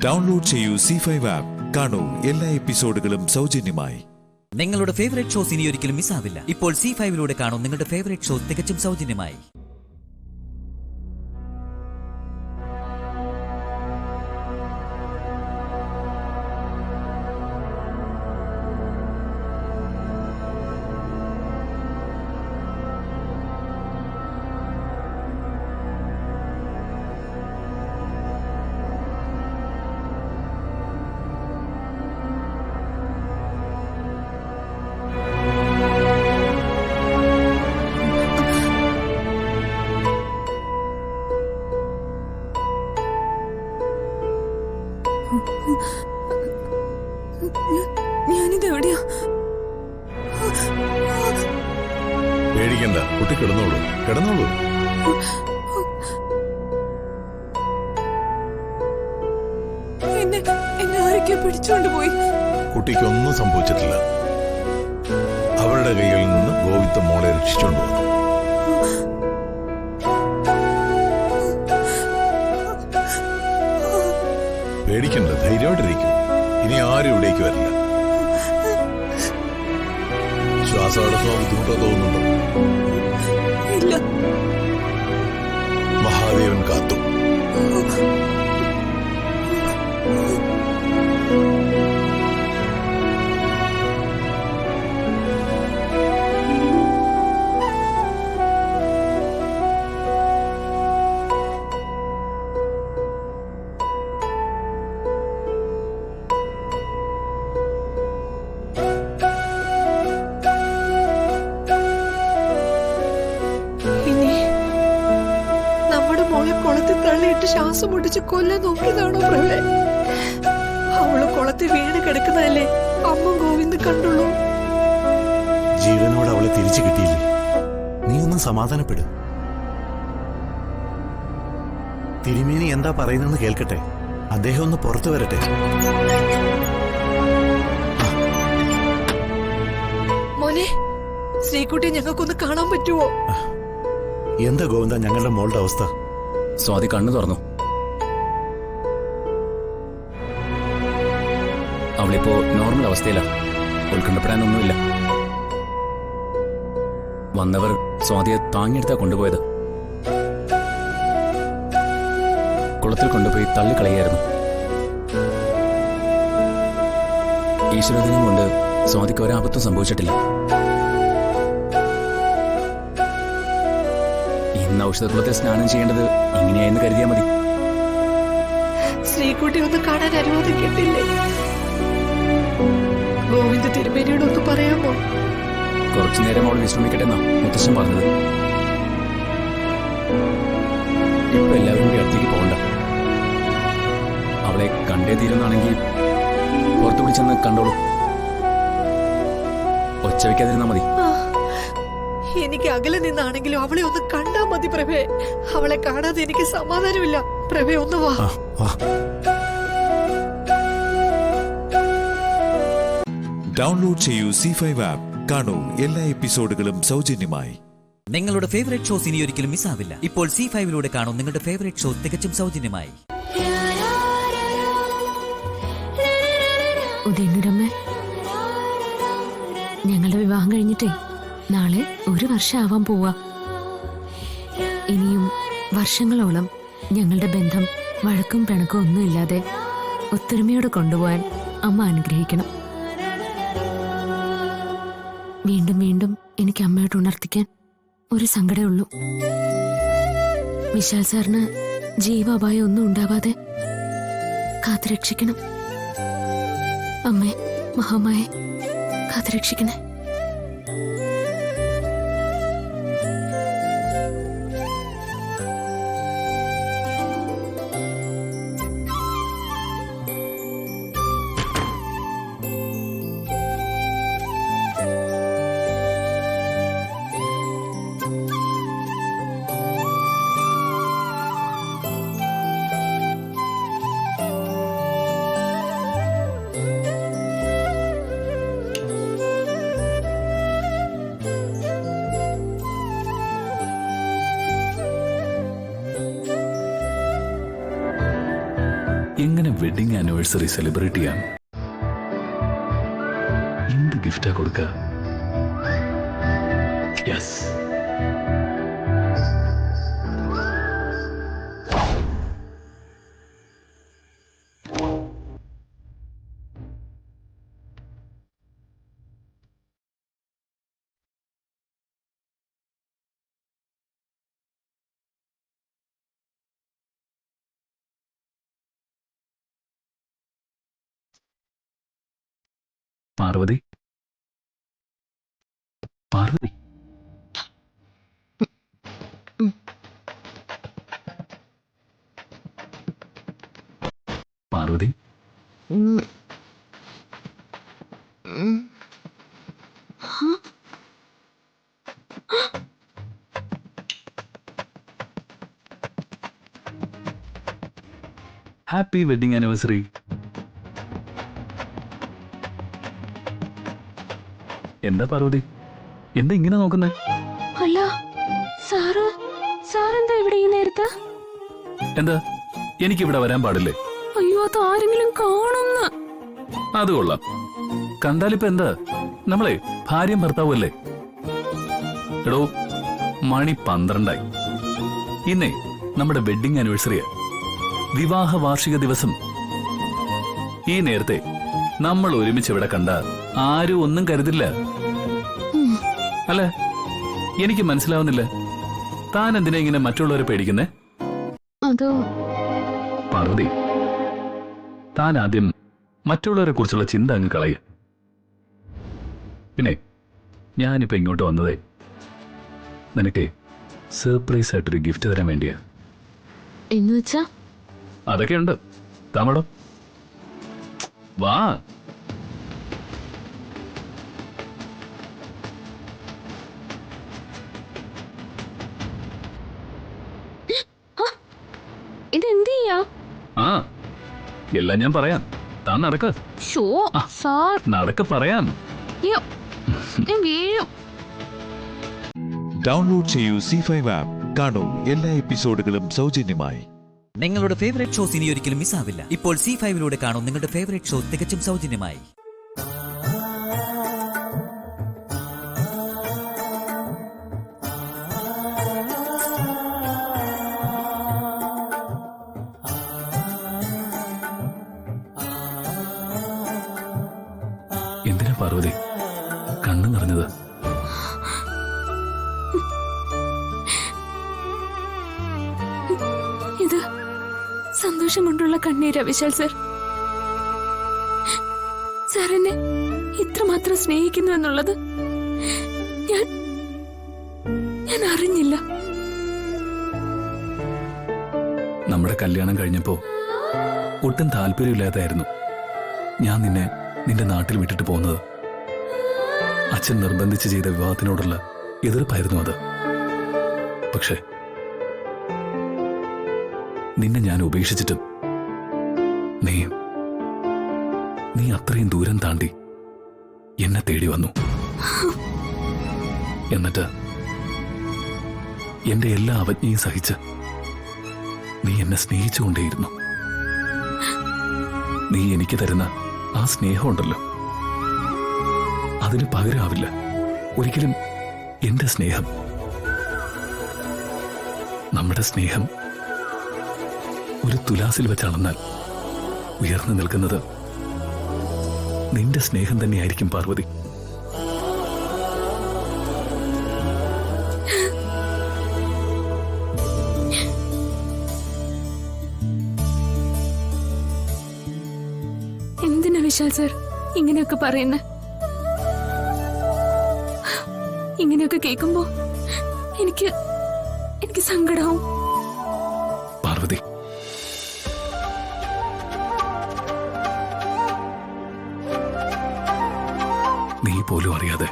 ഡൗൺലോഡ് ചെയ്യൂ C5 ആപ്പ്. കാണൂ എല്ലാ എപ്പിസോഡുകളും സൗജന്യമായി. നിങ്ങളുടെ ഫേവറേറ്റ് ഷോസ് ഇനി ഒരിക്കലും മിസ്സാവില്ല. ഇപ്പോൾ C5 കാണൂ നിങ്ങളുടെ ഫേവറേറ്റ് ഷോ തികച്ചും സൗജന്യമായി. ഞാനിതെവിടെയാ? പേടിക്കണ്ട, കുട്ടി കിടന്നോളൂ, കിടന്നോളൂ. എന്നെ ആരൊക്കെ പിടിച്ചോണ്ട് പോയി? കുട്ടിക്കൊന്നും സംഭവിച്ചിട്ടില്ല. അവരുടെ കൈകളിൽ നിന്ന് ഗോവിന്ദ മോളെ രക്ഷിച്ചോണ്ട് വന്നു. പേടിക്കണ്ട, ധൈര്യമായിട്ടിരിക്കും. ഇനി ആരും ഇവിടേക്ക് വരില്ല. ശ്വാസമടക്കാൻ ബുദ്ധിമുട്ടോ തോന്നുന്നുണ്ടോ? ഇല്ല. മഹാദേവൻ കാത്തു. കുളത്തിൽ തള്ളിയിട്ട് ശ്വാസം മുട്ടിച്ച് കൊല്ലാൻ നോക്കിയതാണോ പ്രളയ? അവള് കുളത്തിൽ വീണ് കിടക്കുന്നതല്ലേ അമ്മ ഗോവിന്ദ് കണ്ടുള്ളൂ. ജീവനോട് അവളെ തിരിച്ചു കിട്ടിയില്ലേ? നീ ഒന്ന് സമാധാനപ്പെടും. തിരുമേനി എന്താ പറയുന്നെന്ന് കേൾക്കട്ടെ. അദ്ദേഹം ഒന്ന് പുറത്തു വരട്ടെ. മോനെ, ശ്രീകുട്ടിയെ ഞങ്ങൾക്കൊന്ന് കാണാൻ പറ്റുമോ? എന്താ ഗോവിന്ദ ഞങ്ങളുടെ മോളുടെ അവസ്ഥ? സ്വാതി കണ്ണു തുറന്നു. അവളിപ്പോ നോർമൽ അവസ്ഥയിലാണ്. ഉത്കണ്ഠപ്പെടാനൊന്നുമില്ല. വന്നവർ സ്വാതിയെ താങ്ങിയെടുത്താ കൊണ്ടുപോയത്. കുളത്തിൽ കൊണ്ടുപോയി തള്ളിക്കളയായിരുന്നു. ഈശ്വരദിനം കൊണ്ട് സ്വാതിക്ക് ഒരാപത്തും സംഭവിച്ചിട്ടില്ല. ഇന്ന് ഔഷധക്കുളത്തിൽ സ്നാനം ചെയ്യേണ്ടത് ഇങ്ങനെയായെന്ന് കരുതിയാൽ മതി. ശ്രീകുട്ടി ഒന്ന് കാണാൻ അനുവാദം കിട്ടില്ലേ? ഗോവിന്ദ് തിരുമേനിയോട് ഒന്ന് പറയാമോ? കുറച്ചു നേരം അവൾ വിശ്രമിക്കട്ടെ എന്നാ മുത്തശ്ശൻ പറഞ്ഞത്. ഇപ്പൊ എല്ലാവരും കൂടി അടുത്തേക്ക് പോകണ്ട. അവളെ കണ്ടേ തീരുന്നാണെങ്കിൽ പുറത്തുകൂടി ചെന്ന് കണ്ടോളൂ. ഒച്ച വയ്ക്കാതിരുന്നാ മതി. എനിക്ക് അകലെ നിന്നാണെങ്കിലും അവളെ ഒന്ന് കണ്ടാ മതി പ്രഭേ. അവളെ കാണാതെ എനിക്ക് സമാധാനമില്ല. പ്രഭേ ഒന്ന് വാ. ഡൗൺലോഡ് ചെയ്യൂ C5 ആപ്പ്. കാണൂ എല്ലാ എപ്പിസോഡുകളും സൗജന്യമായി. നിങ്ങളുടെ ഫേവറേറ്റ് ഷോസ് ഇനി ഒരിക്കലും മിസ്സാവില്ല. ഇപ്പോൾ C5 കാണൂ നിങ്ങളുടെ ഫേവറേറ്റ് ഷോ തികച്ചും സൗജന്യമായി. ഉദയനൂരമ്മ, ഞങ്ങളുടെ വിവാഹം കഴിഞ്ഞിട്ടേ നാളെ 1 വർഷം ആവാൻ പോവാ. ഇനിയും വർഷങ്ങളോളം ഞങ്ങളുടെ ബന്ധം വഴക്കും പിണക്കും ഒന്നുമില്ലാതെ ഒത്തൊരുമയോടെ കൊണ്ടുപോകാൻ അമ്മ അനുഗ്രഹിക്കണം. വീണ്ടും വീണ്ടും എനിക്ക് അമ്മയോട് ഉണർത്തിക്കാൻ ഒരു സങ്കടമേ ഉള്ളൂ. വിശാൽ സാറിന് ജീവാപായം ഒന്നും ഉണ്ടാവാതെ കാത്തുരക്ഷിക്കണം. അമ്മേ, മഹാമായെ കാത്തുരക്ഷിക്കണേ. എങ്ങനെ വെഡിങ് ആനിവേഴ്സറി സെലിബ്രേറ്റ് ചെയ്യാം? എന്ത് ഗിഫ്റ്റാ കൊടുക്ക? Yes, Parvati, Parvati, Parvati, happy wedding anniversary. എന്താ പാർവതി, എന്താ ഇങ്ങനെ നോക്കുന്നേ? അല്ല സാറെന്താ ഇവിടെ ഈ നേരത്ത്? എന്താ എനിക്കിവിടെ വരാൻ പാടില്ലേ? അയ്യോ, അത് ആരെങ്കിലും കാണുന്ന. അത് കൊള്ളാം. കണ്ടാലിപ്പോ എന്താ, നമ്മളെ ഭാര്യയും ഭർത്താവുമല്ലേ? എടോ, മണി 12 ഇന്നേ നമ്മുടെ വെഡിങ് ആനിവേഴ്സറിയാ, വിവാഹ വാർഷിക ദിവസം. ഈ നേരത്തെ നമ്മൾ ഒരുമിച്ച് ഇവിടെ കണ്ട ആരും ഒന്നും കരുതില്ല. അല്ല, എനിക്ക് മനസ്സിലാവുന്നില്ല, താൻ എന്തിനാ ഇങ്ങനെ മറ്റുള്ളവരെ പേടിക്കുന്നേ? അതോ പാർവതി, താൻ ആദ്യം മറ്റുള്ളവരെ കുറിച്ചുള്ള ചിന്ത അങ്ങ് കളയ. പിന്നെ ഞാനിപ്പോ ഇങ്ങോട്ട് വന്നതേ നിനക്ക് സർപ്രൈസ് ആയിട്ടൊരു ഗിഫ്റ്റ് തരാൻ വേണ്ടിയാ. എന്ന് വെച്ചാ? അതൊക്കെ ഉണ്ട്, താമടോ വാ. ഇതെന്ത് ചെയ്യാ? ആ, എല്ലാം ഞാൻ പറയാം, താൻ നടക്ക. നടക്ക, പറയാം. ഡൗൺലോഡ് ചെയ്യൂ C5 ആപ്പ്. കാണൂ എല്ലാ എപ്പിസോഡുകളും സൗജന്യമായി. നിങ്ങളുടെ ഫേവറേറ്റ് ഷോസ് ഇനി ഒരിക്കലും മിസ്സാവില്ല. ഇപ്പോൾ C5-ലൂടെ കാണും നിങ്ങളുടെ ഫേവറേറ്റ് ഷോ തികച്ചും സൗജന്യമായി. എന്തിനാ പാർവതി കണ്ണു നിറഞ്ഞത്? ഇത് സന്തോഷം കൊണ്ടുള്ള കണ്ണീരാ വിശാൽ സർ. സാർ എന്നെ ഇത്രമാത്രം സ്നേഹിക്കുന്നു എന്നുള്ളത് ഞാൻ അറിഞ്ഞില്ല. നമ്മുടെ കല്യാണം കഴിഞ്ഞപ്പോ ഒട്ടും താല്പര്യമില്ലാതായിരുന്നു ഞാൻ നിന്റെ നാട്ടിൽ വിട്ടിട്ട് പോകുന്നത്. അച്ഛൻ നിർബന്ധിച്ച് ചെയ്ത വിവാഹത്തിനോടുള്ള എതിർപ്പായിരുന്നു അത്. പക്ഷേ നിന്നെ ഞാൻ ഉപേക്ഷിച്ചിട്ടും നീ അത്രയും ദൂരം താണ്ടി എന്നെ തേടി വന്നു. എന്നിട്ട് എന്റെ എല്ലാ അവജ്ഞയും സഹിച്ച് നീ എന്നെ സ്നേഹിച്ചുകൊണ്ടേയിരുന്നു. നീ എനിക്ക് തരുന്ന ആ സ്നേഹമുണ്ടല്ലോ, അതിന് പകരമാവില്ല ഒരിക്കലും എന്റെ സ്നേഹം. നമ്മുടെ സ്നേഹം ഒരു തുലാസിൽ വെച്ചളന്നാൽ ഉയർന്നു നിൽക്കുന്നത് നിന്റെ സ്നേഹം തന്നെയായിരിക്കും പാർവതി. എന്തിനാ വിശാൽ സർ ഇങ്ങനെയൊക്കെ പറയുന്നത്? ഇങ്ങനെയൊക്കെ കേൾക്കുമ്പോ എനിക്ക് സങ്കടവും. പാർവതി, നീ പോലും അറിയാതെ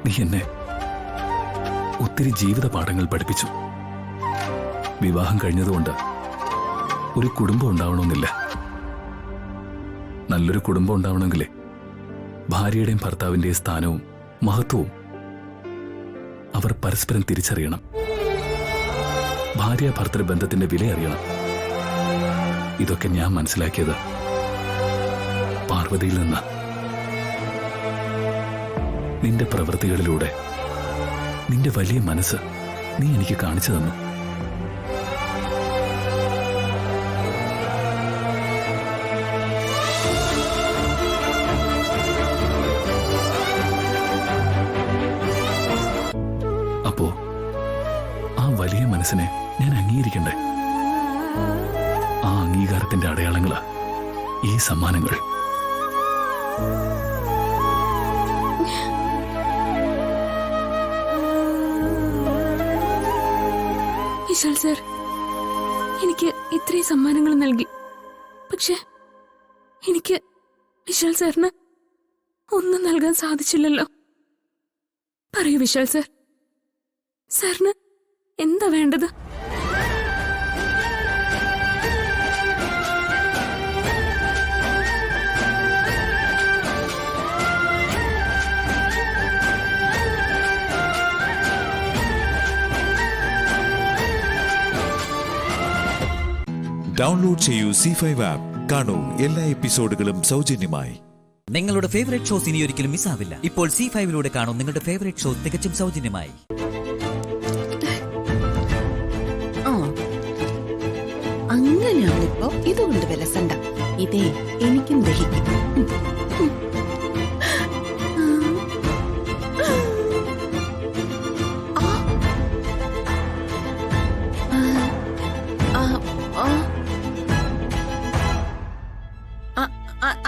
നീ എന്നെ ഒത്തിരി ജീവിത പാഠങ്ങൾ പഠിപ്പിച്ചു. വിവാഹം കഴിഞ്ഞതുകൊണ്ട് ഒരു കുടുംബം ഉണ്ടാവണമെന്നില്ല. നല്ലൊരു കുടുംബം ഉണ്ടാവണമെങ്കിലേ ഭാര്യയുടെയും ഭർത്താവിന്റെയും സ്ഥാനവും മഹത്വവും അവർ പരസ്പരം തിരിച്ചറിയണം. ഭാര്യ ഭർത്തൃ ബന്ധത്തിന്റെ വില അറിയണം. ഇതൊക്കെ ഞാൻ മനസ്സിലാക്കിയത് പാർവതിയിൽ നിന്ന്. നിന്റെ പ്രവൃത്തികളിലൂടെ നിന്റെ വലിയ മനസ്സ് നീ എനിക്ക് കാണിച്ചു തന്നു. അപ്പോ ആ വലിയ മനസ്സിനെ ഞാൻ അംഗീകരിക്കണ്ടേ? ആ അംഗീകാരത്തിന്റെ അടയാളങ്ങളാ ഈ സമ്മാനങ്ങൾ. വിശാൽ സർ എനിക്ക് ഇത്രയും സമ്മാനങ്ങൾ നൽകി. പക്ഷെ എനിക്ക് വിശാൽ സാറിന് ഒന്നും നൽകാൻ സാധിച്ചില്ലല്ലോ. പറയൂ വിശാൽ സർ, സാറിന് എന്താ വേണ്ടത്? ഡൗൺലോഡ് ചെയ്യൂ C5 ആപ്പ്. കാണൂ എല്ലാ എപ്പിസോഡുകളും സൗജന്യമായി. നിങ്ങളുടെ ഫേവറേറ്റ് ഷോസ് ഇനി ഒരിക്കലും മിസ്സാവില്ല. ഇപ്പോൾ C5-ലൂടെ കാണും നിങ്ങളുടെ ഫേവറേറ്റ് ഷോ തികച്ചും സൗജന്യമായി. അങ്ങനെയാണിപ്പോ ഇതുകൊണ്ട് വിലസണ്ട. ഇതേ എനിക്കും ദഹിക്കും.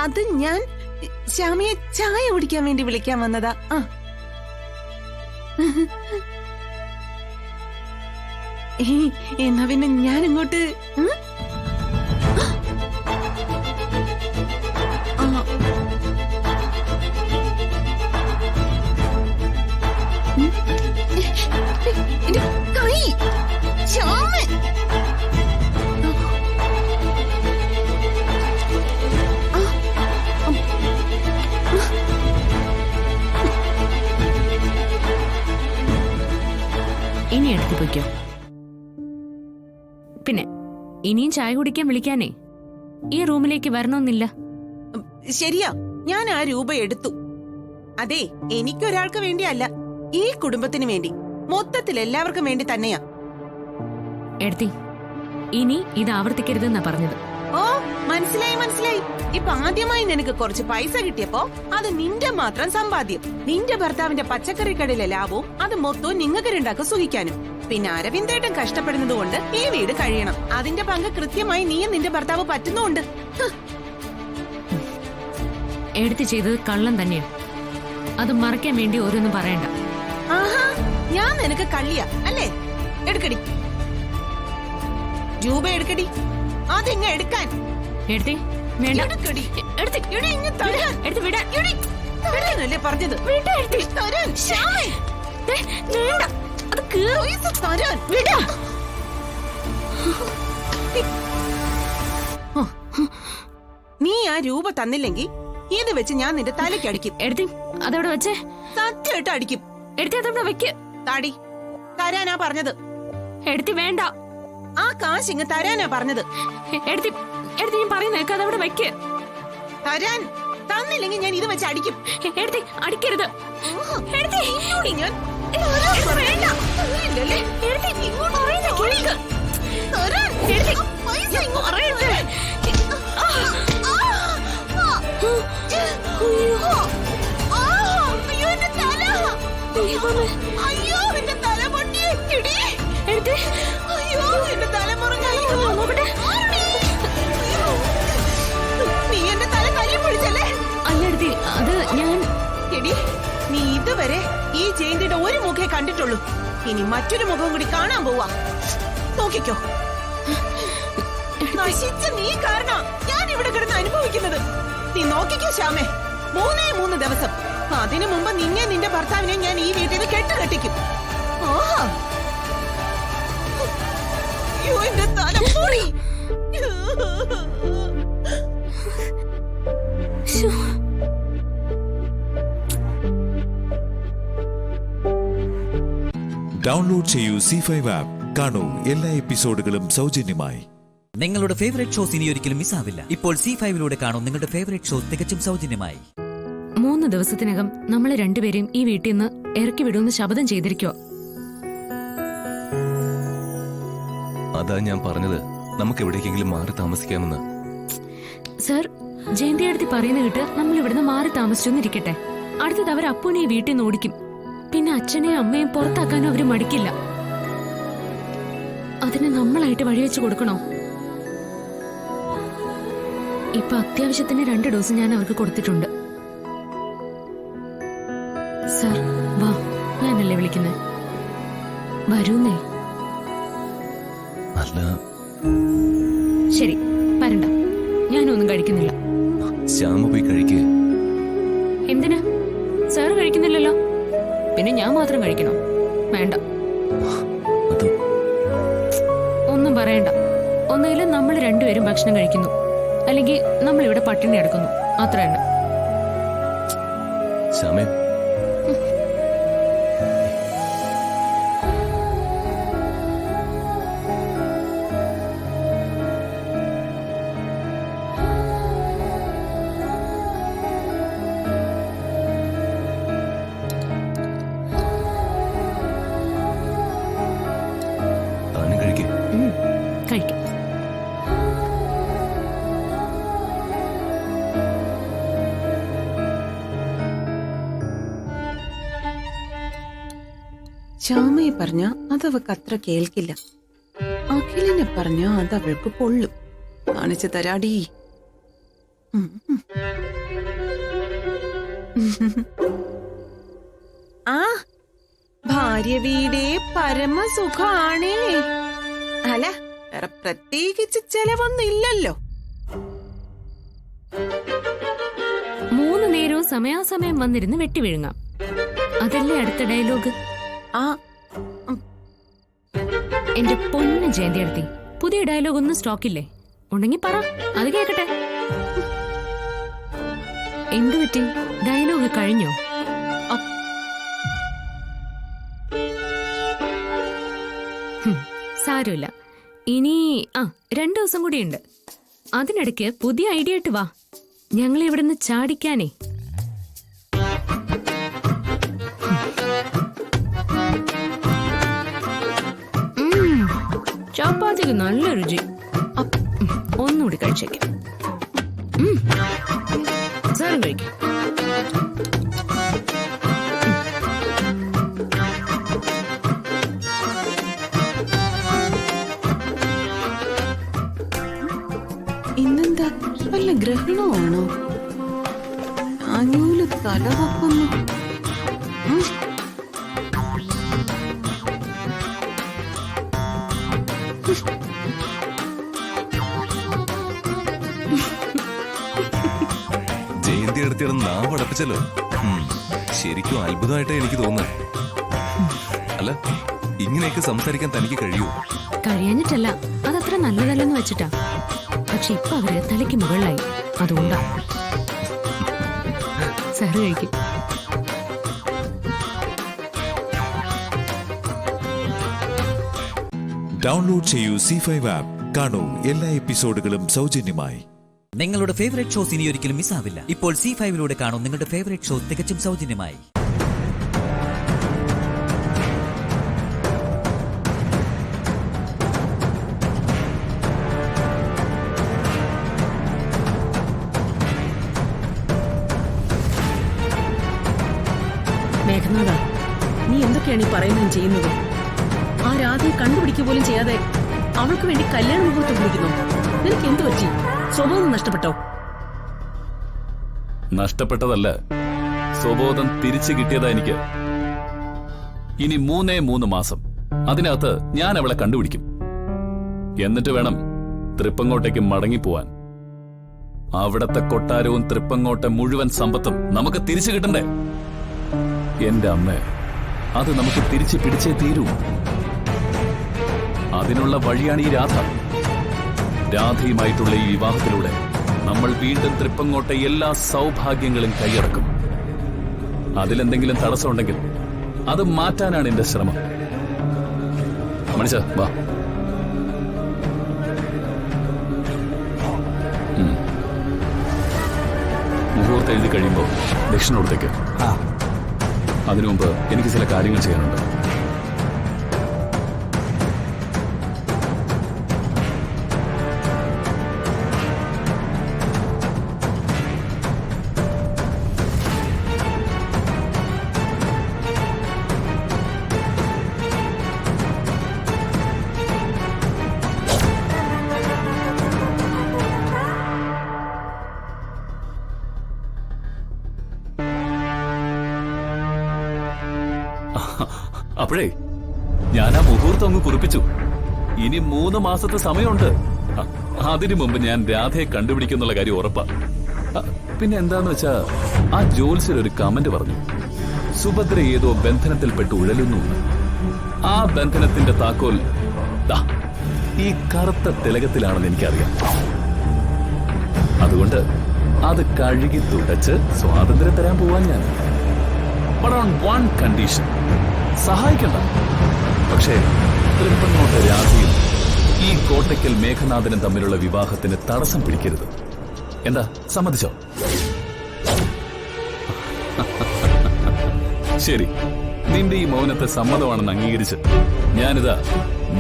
അത് ഞാൻ ശ്യാമിയെ ചായ കുടിക്കാൻ വേണ്ടി വിളിക്കാൻ വന്നതാ. എന്നാ പിന്നെ ഞാൻ ഇങ്ങോട്ട് കൈ ശ്യാമൻ. ഇനി എടുത്തു പോയിക്കോ. പിന്നെ ഇനിയും ചായ കുടിക്കാൻ വിളിക്കാനേ ഈ റൂമിലേക്ക് വരണമെന്നില്ല. ശരിയാ, ഞാൻ ആ രൂപ എടുത്തു. അതെ, എനിക്കൊരാൾക്ക് വേണ്ടിയല്ല, ഈ കുടുംബത്തിന് വേണ്ടി, മൊത്തത്തിൽ എല്ലാവർക്കും വേണ്ടി തന്നെയാ. എടുത്തി, ഇനി ഇത് ആവർത്തിക്കരുതെന്നാ പറഞ്ഞത്. ഓ, മനസ്സിലായി മനസ്സിലായി. ഇപ്പൊ ആദ്യമായി നിനക്ക് കുറച്ച് പൈസ കിട്ടിയപ്പോ അത് നിന്റെ മാത്രം സമ്പാദ്യം. നിന്റെ ഭർത്താവിന്റെ പച്ചക്കറി കടയിലെ ലാഭവും അത് മൊത്തവും നിങ്ങൾക്ക് രണ്ടാക്കും സുഖിക്കാനും. പിന്നെ അരവിന്ദേട്ടൻ കഷ്ടപ്പെടുന്നത് കൊണ്ട് ഈ വീട് കഴിയണം. അതിന്റെ പങ്ക് കൃത്യമായി നീയും നിന്റെ ഭർത്താവ് പറ്റുന്നുണ്ട്. എടുത്തി ചെയ്തത് കള്ളം തന്നെയാ. അത് മറയ്ക്കാൻ വേണ്ടി ഓരോന്നും പറയണ്ട. ആഹാ, ഞാൻ നിനക്ക് കള്ളിയാ അല്ലേ? എടുക്കടി രൂപ, എടുക്കടി. അതിങ്ങ എടുക്കാൻ. എടുത്തി, വേണ്ട. എടുക്കടി. എടി, ഇങ്ങ് തരാൻ. എടുത്ത് വിടാൻ. തരാനല്ലേ പറഞ്ഞത്? തരാൻ. ശ്യാമേ, വേണ്ട, അത് പൈസ തരാൻ. വിടാ. നീ ആ രൂപ തന്നില്ലെങ്കിൽ ഇത് വെച്ച് ഞാൻ നിന്റെ തലയ്ക്ക് അടിക്കും. എടുത്തി, അതവിടെ വെച്ചേ. സത്യമായിട്ട് അടിക്കും. എടുത്തി, അതവിടെ വെക്ക്. താടി തരാനാ പറഞ്ഞത്. എടുത്തി, വേണ്ട. ആ കാശ് ഇങ്ങ് തരാനാ പറഞ്ഞത്. എടുത്തി, എടുത്തി, ഞാൻ പറയുന്നേക്ക്, അതവിടെ വെക്ക്. തരാൻ. തന്നില്ലെങ്കിൽ ഞാൻ ഇത് വെച്ച് അടിക്കും. എടുത്തി, അടിക്കരുത്. എടുത്തി, ഞാൻ വേണ്ട. ഇല്ലല്ലേ? ഇങ്ങോട്ട് കേൾക്ക്. എടുത്തി, പൈസ ഇങ്ങ് പറയട്ടെ. അയ്യോ, എന്റെ തല. അയ്യോ, എന്റെ തല പൊട്ടി. എടുത്തി, അയ്യോ, എന്റെ തല മുറിഞ്ഞായി. നീ എന്റെ തല കല്ലി പിടിച്ചല്ലേ? അല്ല എടുത്തി, അത് ഞാൻ. എടി, നീ ഇതുവരെ ഈ ജയന്തിയുടെ ഒരു മുഖേ കണ്ടിട്ടുള്ളൂ. ഇനി മറ്റൊരു മുഖവും കൂടി കാണാൻ പോവാ. നോക്കിക്കോ. നശിച്ച നീ കാരണം ഞാൻ ഇവിടെ കിടന്ന് അനുഭവിക്കുന്നത്. നീ നോക്കിക്കോ ശ്യാമേ, 3 ദിവസം. അതിനു മുമ്പ് നിന്നെ നിന്റെ ഭർത്താവിനെ ഞാൻ ഈ വീട്ടിൽ നിന്ന് കെട്ടുകെട്ടിക്കും. ഓഹോ, എന്റെ തല പോയി. ഡൗൺലോഡ് ചെയ്യൂ C5 ആപ്പ്. കാണൂ എല്ലാ എപ്പിസോഡുകളും സൗജന്യമായി. നിങ്ങളുടെ ഫേവറേറ്റ് ഷോസ് ഇനി ഒരിക്കലും മിസ്സാവില്ല. ഇപ്പോൾ C5 കാണൂ നിങ്ങളുടെ ഫേവറേറ്റ് ഷോ തികച്ചും സൗജന്യമായി. 3 ദിവസത്തിനകം നമ്മളെ രണ്ടുപേരെയും ഈ വീട്ടിൽ നിന്ന് ഇറക്കി വിടുമെന്ന് ശപഥം ചെയ്തിരിക്കോ. അതാ ഞാൻ പറഞ്ഞത്, നമുക്ക് എവിടേക്കെങ്കിലും മാറി താമസിക്കാമെന്ന്. സർ, ജയന്തി അടുത്ത് പറയുന്ന കേട്ട് നമ്മൾ ഇവിടുന്ന് മാറി താമസിച്ചൊന്നിരിക്കട്ടെ. അടുത്തത് അവർ അപ്പൂനെ ഈ വീട്ടിൽ നിന്ന് ഓടിക്കും. പിന്നെ അച്ഛനെയും അമ്മയും പുറത്താക്കാനും അവര് മടിക്കില്ല. അതിന് നമ്മളായിട്ട് വഴിവെച്ച് കൊടുക്കണോ? ഇപ്പൊ അത്യാവശ്യത്തിന് 2 ഡോസ് ഞാൻ അവർക്ക് കൊടുത്തിട്ടുണ്ട്. സർ, വാ, ഞാനല്ലേ വിളിക്കുന്നത്. വരൂന്നേ. അല്ല, ശരി, വരണ്ട. ഞാനൊന്നും കഴിക്കുന്നില്ല. ശ്യാമ പോയി കഴിക്കേ. എന്തിനാ? സാർ കഴിക്കുന്നില്ലല്ലോ, പിന്നെ ഞാൻ മാത്രം കഴിക്കണോ? വേണ്ട. ഒന്നും പറയണ്ട. ഒന്നുകിലും നമ്മൾ രണ്ടുപേരും ഭക്ഷണം കഴിക്കുന്നു, അല്ലെങ്കിൽ നമ്മൾ ഇവിടെ പട്ടിണി കിടക്കുന്നു. അത്ര തന്നെ. ശ്യാമേ, കഴിക്കാം. ശ്യാമയെ പറഞ്ഞ അതവക്ക് അത്ര കേൾക്കില്ല. അഖിലിനെ പറഞ്ഞ അതവൾക്ക് പൊള്ളും. കാണിച്ചു തരാടി. ആ, ഭാര്യ വീടേ പരമസുഖാണേ. അല്ല, വേറെ പ്രത്യേകിച്ച് ചെലവൊന്നും ഇല്ലല്ലോ. 3 നേരവും സമയാസമയം വന്നിരുന്ന് വെട്ടി വിഴുങ്ങാം. അതല്ലേ അടുത്ത ഡയലോഗ്. ആ, എന്റെ പൊന്ന് ജയന്തി അടുത്തി, പുതിയ ഡയലോഗ് ഒന്നും സ്റ്റോക്കില്ലേ? ഉണ്ടെങ്കി പറ, അത് കേക്കട്ടെ. എന്തു പറ്റി? ഡയലോഗ് കഴിഞ്ഞോ? സാരമില്ല, ഇനി 2 ദിവസം കൂടിയുണ്ട്. അതിനിടയ്ക്ക് പുതിയ ഐഡിയ ആയിട്ട് വാ, ഞങ്ങൾ ഇവിടുന്ന് ചാടിക്കാനേ. ചപ്പാത്തിക്ക് നല്ല രുചി. ഒന്നുകൂടി കഴിച്ചേക്കാം. സാറും കഴിക്കാം. ഇന്നെന്താ വല്ല ഗ്രഹണമാണോ? അനൂല് തലവക്കുന്നു. ജയന്തി എടുത്തിടന്ന് നാം പഠിപ്പിച്ചല്ലോ. ശരിക്കും അത്ഭുതമായിട്ടേ എനിക്ക് തോന്നുന്നത്. അല്ല, ഇങ്ങനെയൊക്കെ സംസാരിക്കാൻ തനിക്ക് കഴിയൂ? കഴിയാഞ്ഞിട്ടല്ല, അതത്ര നല്ലതല്ലെന്ന് വെച്ചിട്ടാ. പക്ഷെ ഇപ്പൊ അവര് തലയ്ക്ക് മുകളിലായി, അതുകൊണ്ടാ. സാറ് കഴിക്കും. ഡൗൺലോഡ് ചെയ്യൂ C5 ആപ്പ്. കാണൂ എല്ലാ എപ്പിസോഡുകളും സൗജന്യമായി. നിങ്ങളുടെ ഫേവറേറ്റ് ഷോസ് ഇനി ഒരിക്കലും മിസ്സാവില്ല. ഇപ്പോൾ C5 കാണൂ നിങ്ങളുടെ ഫേവറേറ്റ് ഷോ തികച്ചും സൗജന്യമായി. മേഘനാഥ, നീ എന്തൊക്കെയാണ് ഈ പറയുന്നതും ചെയ്യുന്നത്? ആ രാധയെ കണ്ടുപിടിക്കുക പോലും ചെയ്യാതെ അവൾക്ക് വേണ്ടി കല്യാണ മുഹൂർത്തം വിളിക്കുന്നു. നിനക്ക് എന്തു പറ്റി? സ്വബോധം നഷ്ടപ്പെട്ടോ? നഷ്ടപ്പെട്ടതല്ല, സ്വബോധം തിരിച്ചു കിട്ടിയതാ എനിക്ക്. ഇനി 3 മാസം അതിനകത്ത് ഞാൻ അവളെ കണ്ടുപിടിക്കും. എന്നിട്ട് വേണം തൃപ്പങ്ങോട്ടേക്ക് മടങ്ങിപ്പോവാൻ. അവിടത്തെ കൊട്ടാരവും തൃപ്പങ്ങോട്ടെ മുഴുവൻ സമ്പത്തും നമുക്ക് തിരിച്ചു കിട്ടണ്ടേ? എന്റെ അമ്മ, അത് നമുക്ക് തിരിച്ചു പിടിച്ചേ തീരൂ. അതിനുള്ള വഴിയാണ് ഈ രാധ. രാധയുമായിട്ടുള്ള ഈ വിവാഹത്തിലൂടെ നമ്മൾ വീണ്ടും തൃപ്പങ്ങോട്ടെ എല്ലാ സൗഭാഗ്യങ്ങളും കൈയടക്കും. അതിലെന്തെങ്കിലും തടസ്സമുണ്ടെങ്കിൽ അത് മാറ്റാനാണ് എന്റെ ശ്രമം. മനുഷ്യ വാ. മുഹൂർത്തം എഴുതി കഴിയുമ്പോൾ ദക്ഷിണ കൊടുത്തേക്ക്. അതിനു മുമ്പ് എനിക്ക് ചില കാര്യങ്ങൾ ചെയ്യാനുണ്ട്. അപ്പോഴേ ഞാൻ ആ മുഹൂർത്തം അങ്ങ് കുറിപ്പിച്ചു. ഇനി 3 മാസത്തെ സമയമുണ്ട്. അതിനു മുമ്പ് ഞാൻ രാധയെ കണ്ടുപിടിക്കുന്നുള്ള കാര്യം ഉറപ്പാ. പിന്നെ എന്താന്ന് വെച്ചാ, ആ ജോത്സ്യർ ഒരു കമന്റ് പറഞ്ഞു, സുഭദ്ര ഏതോ ബന്ധനത്തിൽപ്പെട്ട് ഉഴലുന്നു. ആ ബന്ധനത്തിന്റെ താക്കോൽ ഈ കറുത്ത തിലകത്തിലാണെന്ന് എനിക്കറിയാം. അതുകൊണ്ട് അത് കഴുകി തുടച്ച് സ്വാതന്ത്ര്യം തരാൻ പോവാൻ ഞാൻ. But on one condition. സഹായിക്കണ്ട, പക്ഷേ തൃപ്പങ്ങോട്ടെ രാധയും ഈ കോട്ടയ്ക്കൽ മേഘനാഥനും തമ്മിലുള്ള വിവാഹത്തിന് തടസ്സം പിടിക്കരുത്. എന്താ, സമ്മതിച്ചോ? ശരി, നിന്റെ ഈ മൗനത്തെ സമ്മതമാണെന്ന് അംഗീകരിച്ച് ഞാനിതാ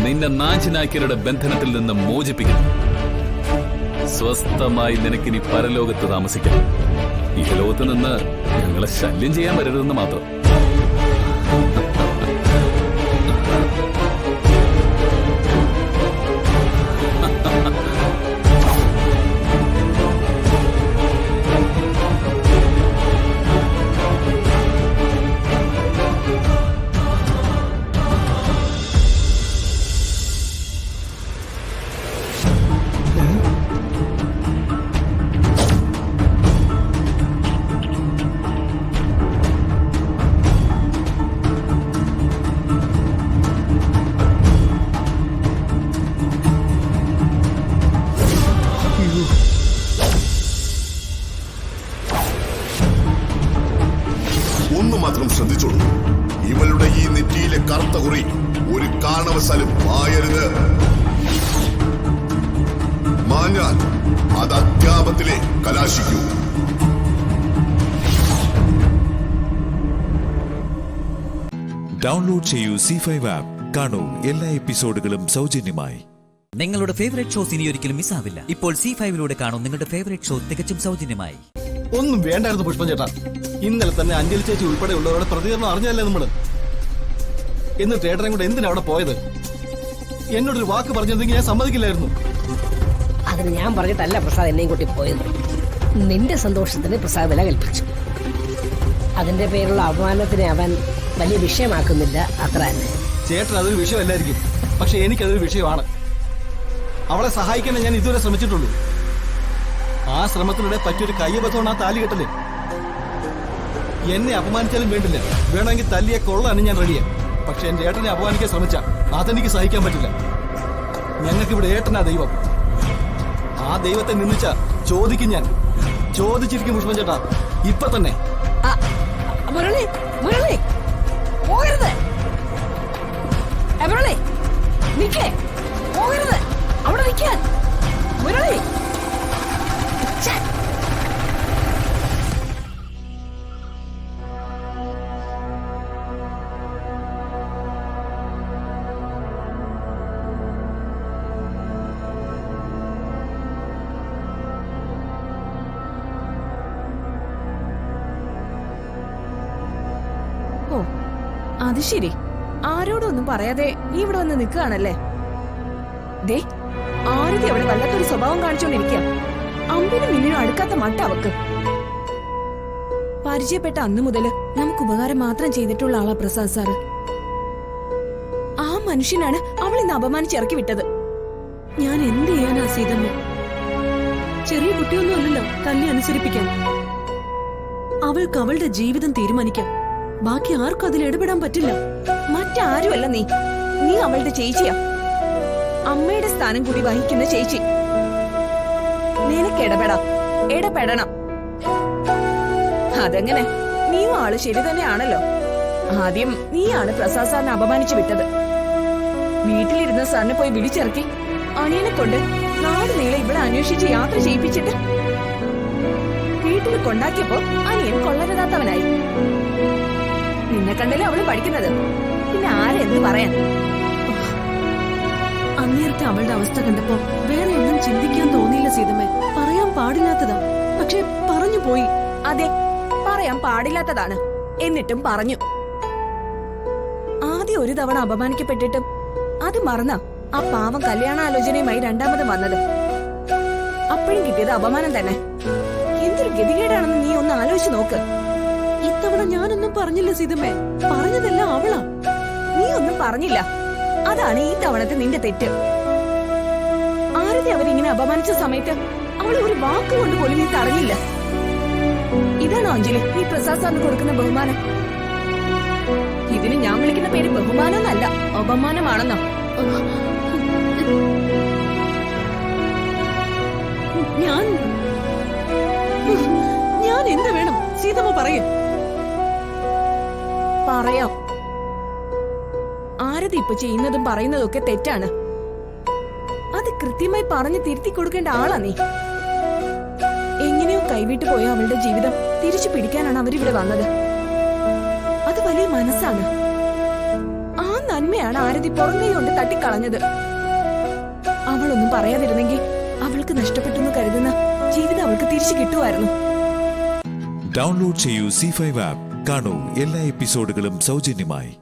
നിന്നെ നാഞ്ചിനാക്കിയരുടെ ബന്ധനത്തിൽ നിന്ന് മോചിപ്പിക്കുന്നു. സ്വസ്ഥമായി നിനക്കിനി പരലോകത്ത് താമസിക്കാം. ഇഹലോകത്ത് നിന്ന് ഞങ്ങളെ ശല്യം ചെയ്യാൻ വരരുതെന്ന് മാത്രം. ഒന്ന് മാത്രം ശ്രദ്ധിച്ചോളൂ, ഇവളുടെ ഈ നെറ്റിയിലെ കറുത്ത കുറി ഒരു കാരണവശാലും ആയരുത്. മാഞ്ഞാൽ അത് അധ്യാപത്തിലെ കലാശിക്കൂ. ഡൗൺലോഡ് ചെയ്യൂ C5 ആപ്പ്. കാണൂ എല്ലാ എപ്പിസോഡുകളും സൗജന്യമായി. നിങ്ങളുടെ ഫേവറേറ്റ് ഷോസ് ഇനി ഒരിക്കലും മിസ്സാവില്ല. ഇപ്പോൾ C5 കാണൂ നിങ്ങളുടെ ഫേവറേറ്റ് ഷോ തികച്ചും സൗജന്യമായി. ഒന്നും വേണ്ടായിരുന്നു പുഷ്പം ചേട്ടാ. ഇന്നലെ തന്നെ അഞ്ജലി ചേച്ചി ഉൾപ്പെടെ ഉള്ളവരുടെ പ്രതികരണം അറിഞ്ഞല്ലേ നമ്മള്. എന്നിട്ട് ഏട്ടനെ കൂടെ എന്തിനാ അവിടെ പോയത്? എന്നോടൊരു വാക്ക് പറഞ്ഞിരുന്നെങ്കിൽ ഞാൻ സമ്മതിക്കില്ലായിരുന്നു. അതിന് ഞാൻ പറഞ്ഞിട്ടല്ല പ്രസാദ് എന്നെയും കൂട്ടി പോയത്. നിന്റെ സന്തോഷത്തിന് പ്രസാദ് വില കൽപ്പിച്ചു. അതിന്റെ പേരുള്ള അപമാനത്തിനെ അവൻ വലിയ വിഷയമാക്കുന്നില്ല, അത്ര തന്നെ. ചേട്ടൻ അതൊരു വിഷയമല്ലായിരിക്കും, പക്ഷെ എനിക്കതൊരു വിഷയമാണ്. അവളെ സഹായിക്കാൻ ഞാൻ ഇതുവരെ ശ്രമിച്ചിട്ടുള്ളൂ. ആ ശ്രമത്തിലൂടെ പറ്റിയൊരു കയ്യബദ്ധമാണ് ആ താലി കെട്ടല്. എന്നെ അപമാനിച്ചാലും വേണ്ടില്ല, വേണമെങ്കിൽ തല്ലിയെ കൊള്ളാനും ഞാൻ റെഡിയാ. പക്ഷെ എന്റെ ഏട്ടനെ അപമാനിക്കാൻ ശ്രമിച്ച അതെനിക്ക് സഹിക്കാൻ പറ്റില്ല. ഞങ്ങൾക്കിവിടെ ഏട്ടനാ ദൈവം. ആ ദൈവത്തെ നിന്ദിച്ച ചോദിക്കും ഞാൻ. ചോദിച്ചിരിക്കും പുഷ്പം ചേട്ടാ, ഇപ്പൊ തന്നെ. മുരളി, മുരളി പോകരുത്. മുരളി നിക്കേ, പോകരുത്, അവിടെ നിൽക്കാൻ. മുരളി അത് ശരി, ആരോടൊന്നും പറയാതെ നീ ഇവിടെ വന്ന് നിൽക്കുകയാണല്ലേ? ദേ, ആരതി അവിടെ വല്ലാത്തൊരു സ്വഭാവം കാണിച്ചോണ്ടിരിക്കുക. അമ്പിനും മിന്നിനും അടുക്കാത്ത മട്ട അവക്ക്. പരിചയപ്പെട്ട അന്നു മുതല് നമുക്ക് ഉപകാരം മാത്രം ചെയ്തിട്ടുള്ള ആളാ പ്രസാദ് സാറ്. ആ മനുഷ്യനാണ് അവൾ ഇന്ന് അപമാനിച്ചിറക്കി വിട്ടത്. ഞാൻ എന്ത് ചെയ്യാനാ സീതമ്മ? ചെറിയ കുട്ടിയൊന്നും അല്ലല്ലോ തല്ലി അനുസരിപ്പിക്കാൻ. അവൾക്ക് അവളുടെ ജീവിതം തീരുമാനിക്കാം. ബാക്കി ആർക്കും അതിൽ ഇടപെടാൻ പറ്റില്ല. മറ്റാരുമല്ല നീ. നീ അവളുടെ ചേച്ചിയാ, അമ്മയുടെ സ്ഥാനം കൂടി വഹിക്കുന്ന ചേച്ചി. നിനക്ക് ഇടപെടണം. അതെങ്ങനെ? നീയും ആള് ശരി തന്നെയാണല്ലോ. ആദ്യം നീയാണ് പ്രസാദ് സാറിനെ അപമാനിച്ചു വിട്ടത്. വീട്ടിലിരുന്ന സാറിനെ പോയി വിളിച്ചിറക്കി അനിയനെ കൊണ്ട് നാട് നീളെ ഇവിടെ അന്വേഷിച്ച് യാത്ര ചെയ്യിപ്പിച്ചിട്ട് വീട്ടിൽ കൊണ്ടാക്കിയപ്പോ അനിയൻ കൊള്ളരുതാത്തവനായി. നിന്നെ കണ്ടല്ലേ അവള് പഠിക്കുന്നത്, പിന്നെ ആരെന്ത് പറയാൻ? അന്നേരത്തെ അവളുടെ അവസ്ഥ കണ്ടപ്പോ വേറെ ഒന്നും ചിന്തിക്കാൻ തോന്നിയില്ല സീതമ്മേ. പറയാൻ പാടില്ലാത്തതാ, പക്ഷെ പറഞ്ഞു പോയി. അതെ, പറയാൻ പാടില്ലാത്തതാണ്, എന്നിട്ടും പറഞ്ഞു. ആദ്യം ഒരു തവണ അപമാനിക്കപ്പെട്ടിട്ടും അത് മറന്ന ആ പാവം കല്യാണാലോചനയുമായി രണ്ടാമത് വന്നത്. അപ്പോഴും കിട്ടിയത് അപമാനം തന്നെ. എന്തൊരു ഗതികേടാണെന്ന് നീ ഒന്ന് ആലോചിച്ച് നോക്ക്. ഇത്തവണ ഞാനൊന്നും പറഞ്ഞില്ല സീതമ്മേ, പറഞ്ഞതെല്ലാം അവളാ. നീ ഒന്നും പറഞ്ഞില്ല, അതാണ് ഈ തവണത്തെ നിന്റെ തെറ്റ്. ആരതി അവരിങ്ങനെ അപമാനിച്ച സമയത്ത് അവളെ ഒരു വാക്കുകൊണ്ട് പോലും നീ തടഞ്ഞില്ല. ഇതാണോ അഞ്ജലി നീ പ്രസാദ് സാറിന് കൊടുക്കുന്ന ബഹുമാനം? ഇതിന് ഞാൻ വിളിക്കുന്ന പേര് ബഹുമാനം എന്നല്ല, അപമാനമാണെന്നോ? ഞാൻ എന്ത് വേണം സീതമ്മ പറയും? പറയാം. ആരതി ഇപ്പൊ ചെയ്യുന്നതും പറയുന്നതും ഒക്കെ തെറ്റാണ്. അത് കൃത്യമായി പറഞ്ഞു തിരുത്തി കൊടുക്കേണ്ട ആളാ നീ. എങ്ങനെയോ കൈവിട്ടു പോയ അവളുടെ ജീവിതം തിരിച്ചു പിടിക്കാനാണ് അവരിവിടെ വന്നത്. അത് വലിയ മനസ്സാണ്. ആ നന്മയാണ് ആരതി പുറമേ കൊണ്ട് തട്ടിക്കളഞ്ഞത്. അവളൊന്നും പറയാതിരുന്നെങ്കിൽ അവൾക്ക് നഷ്ടപ്പെട്ടെന്ന് കരുതുന്ന ജീവിതം അവൾക്ക് തിരിച്ചു കിട്ടുമായിരുന്നു. ഡൗൺലോഡ് ചെയ്യൂ C5 ആപ്പ്. കാണൂ എല്ലാ എപ്പിസോഡുകളും സൗജന്യമായി.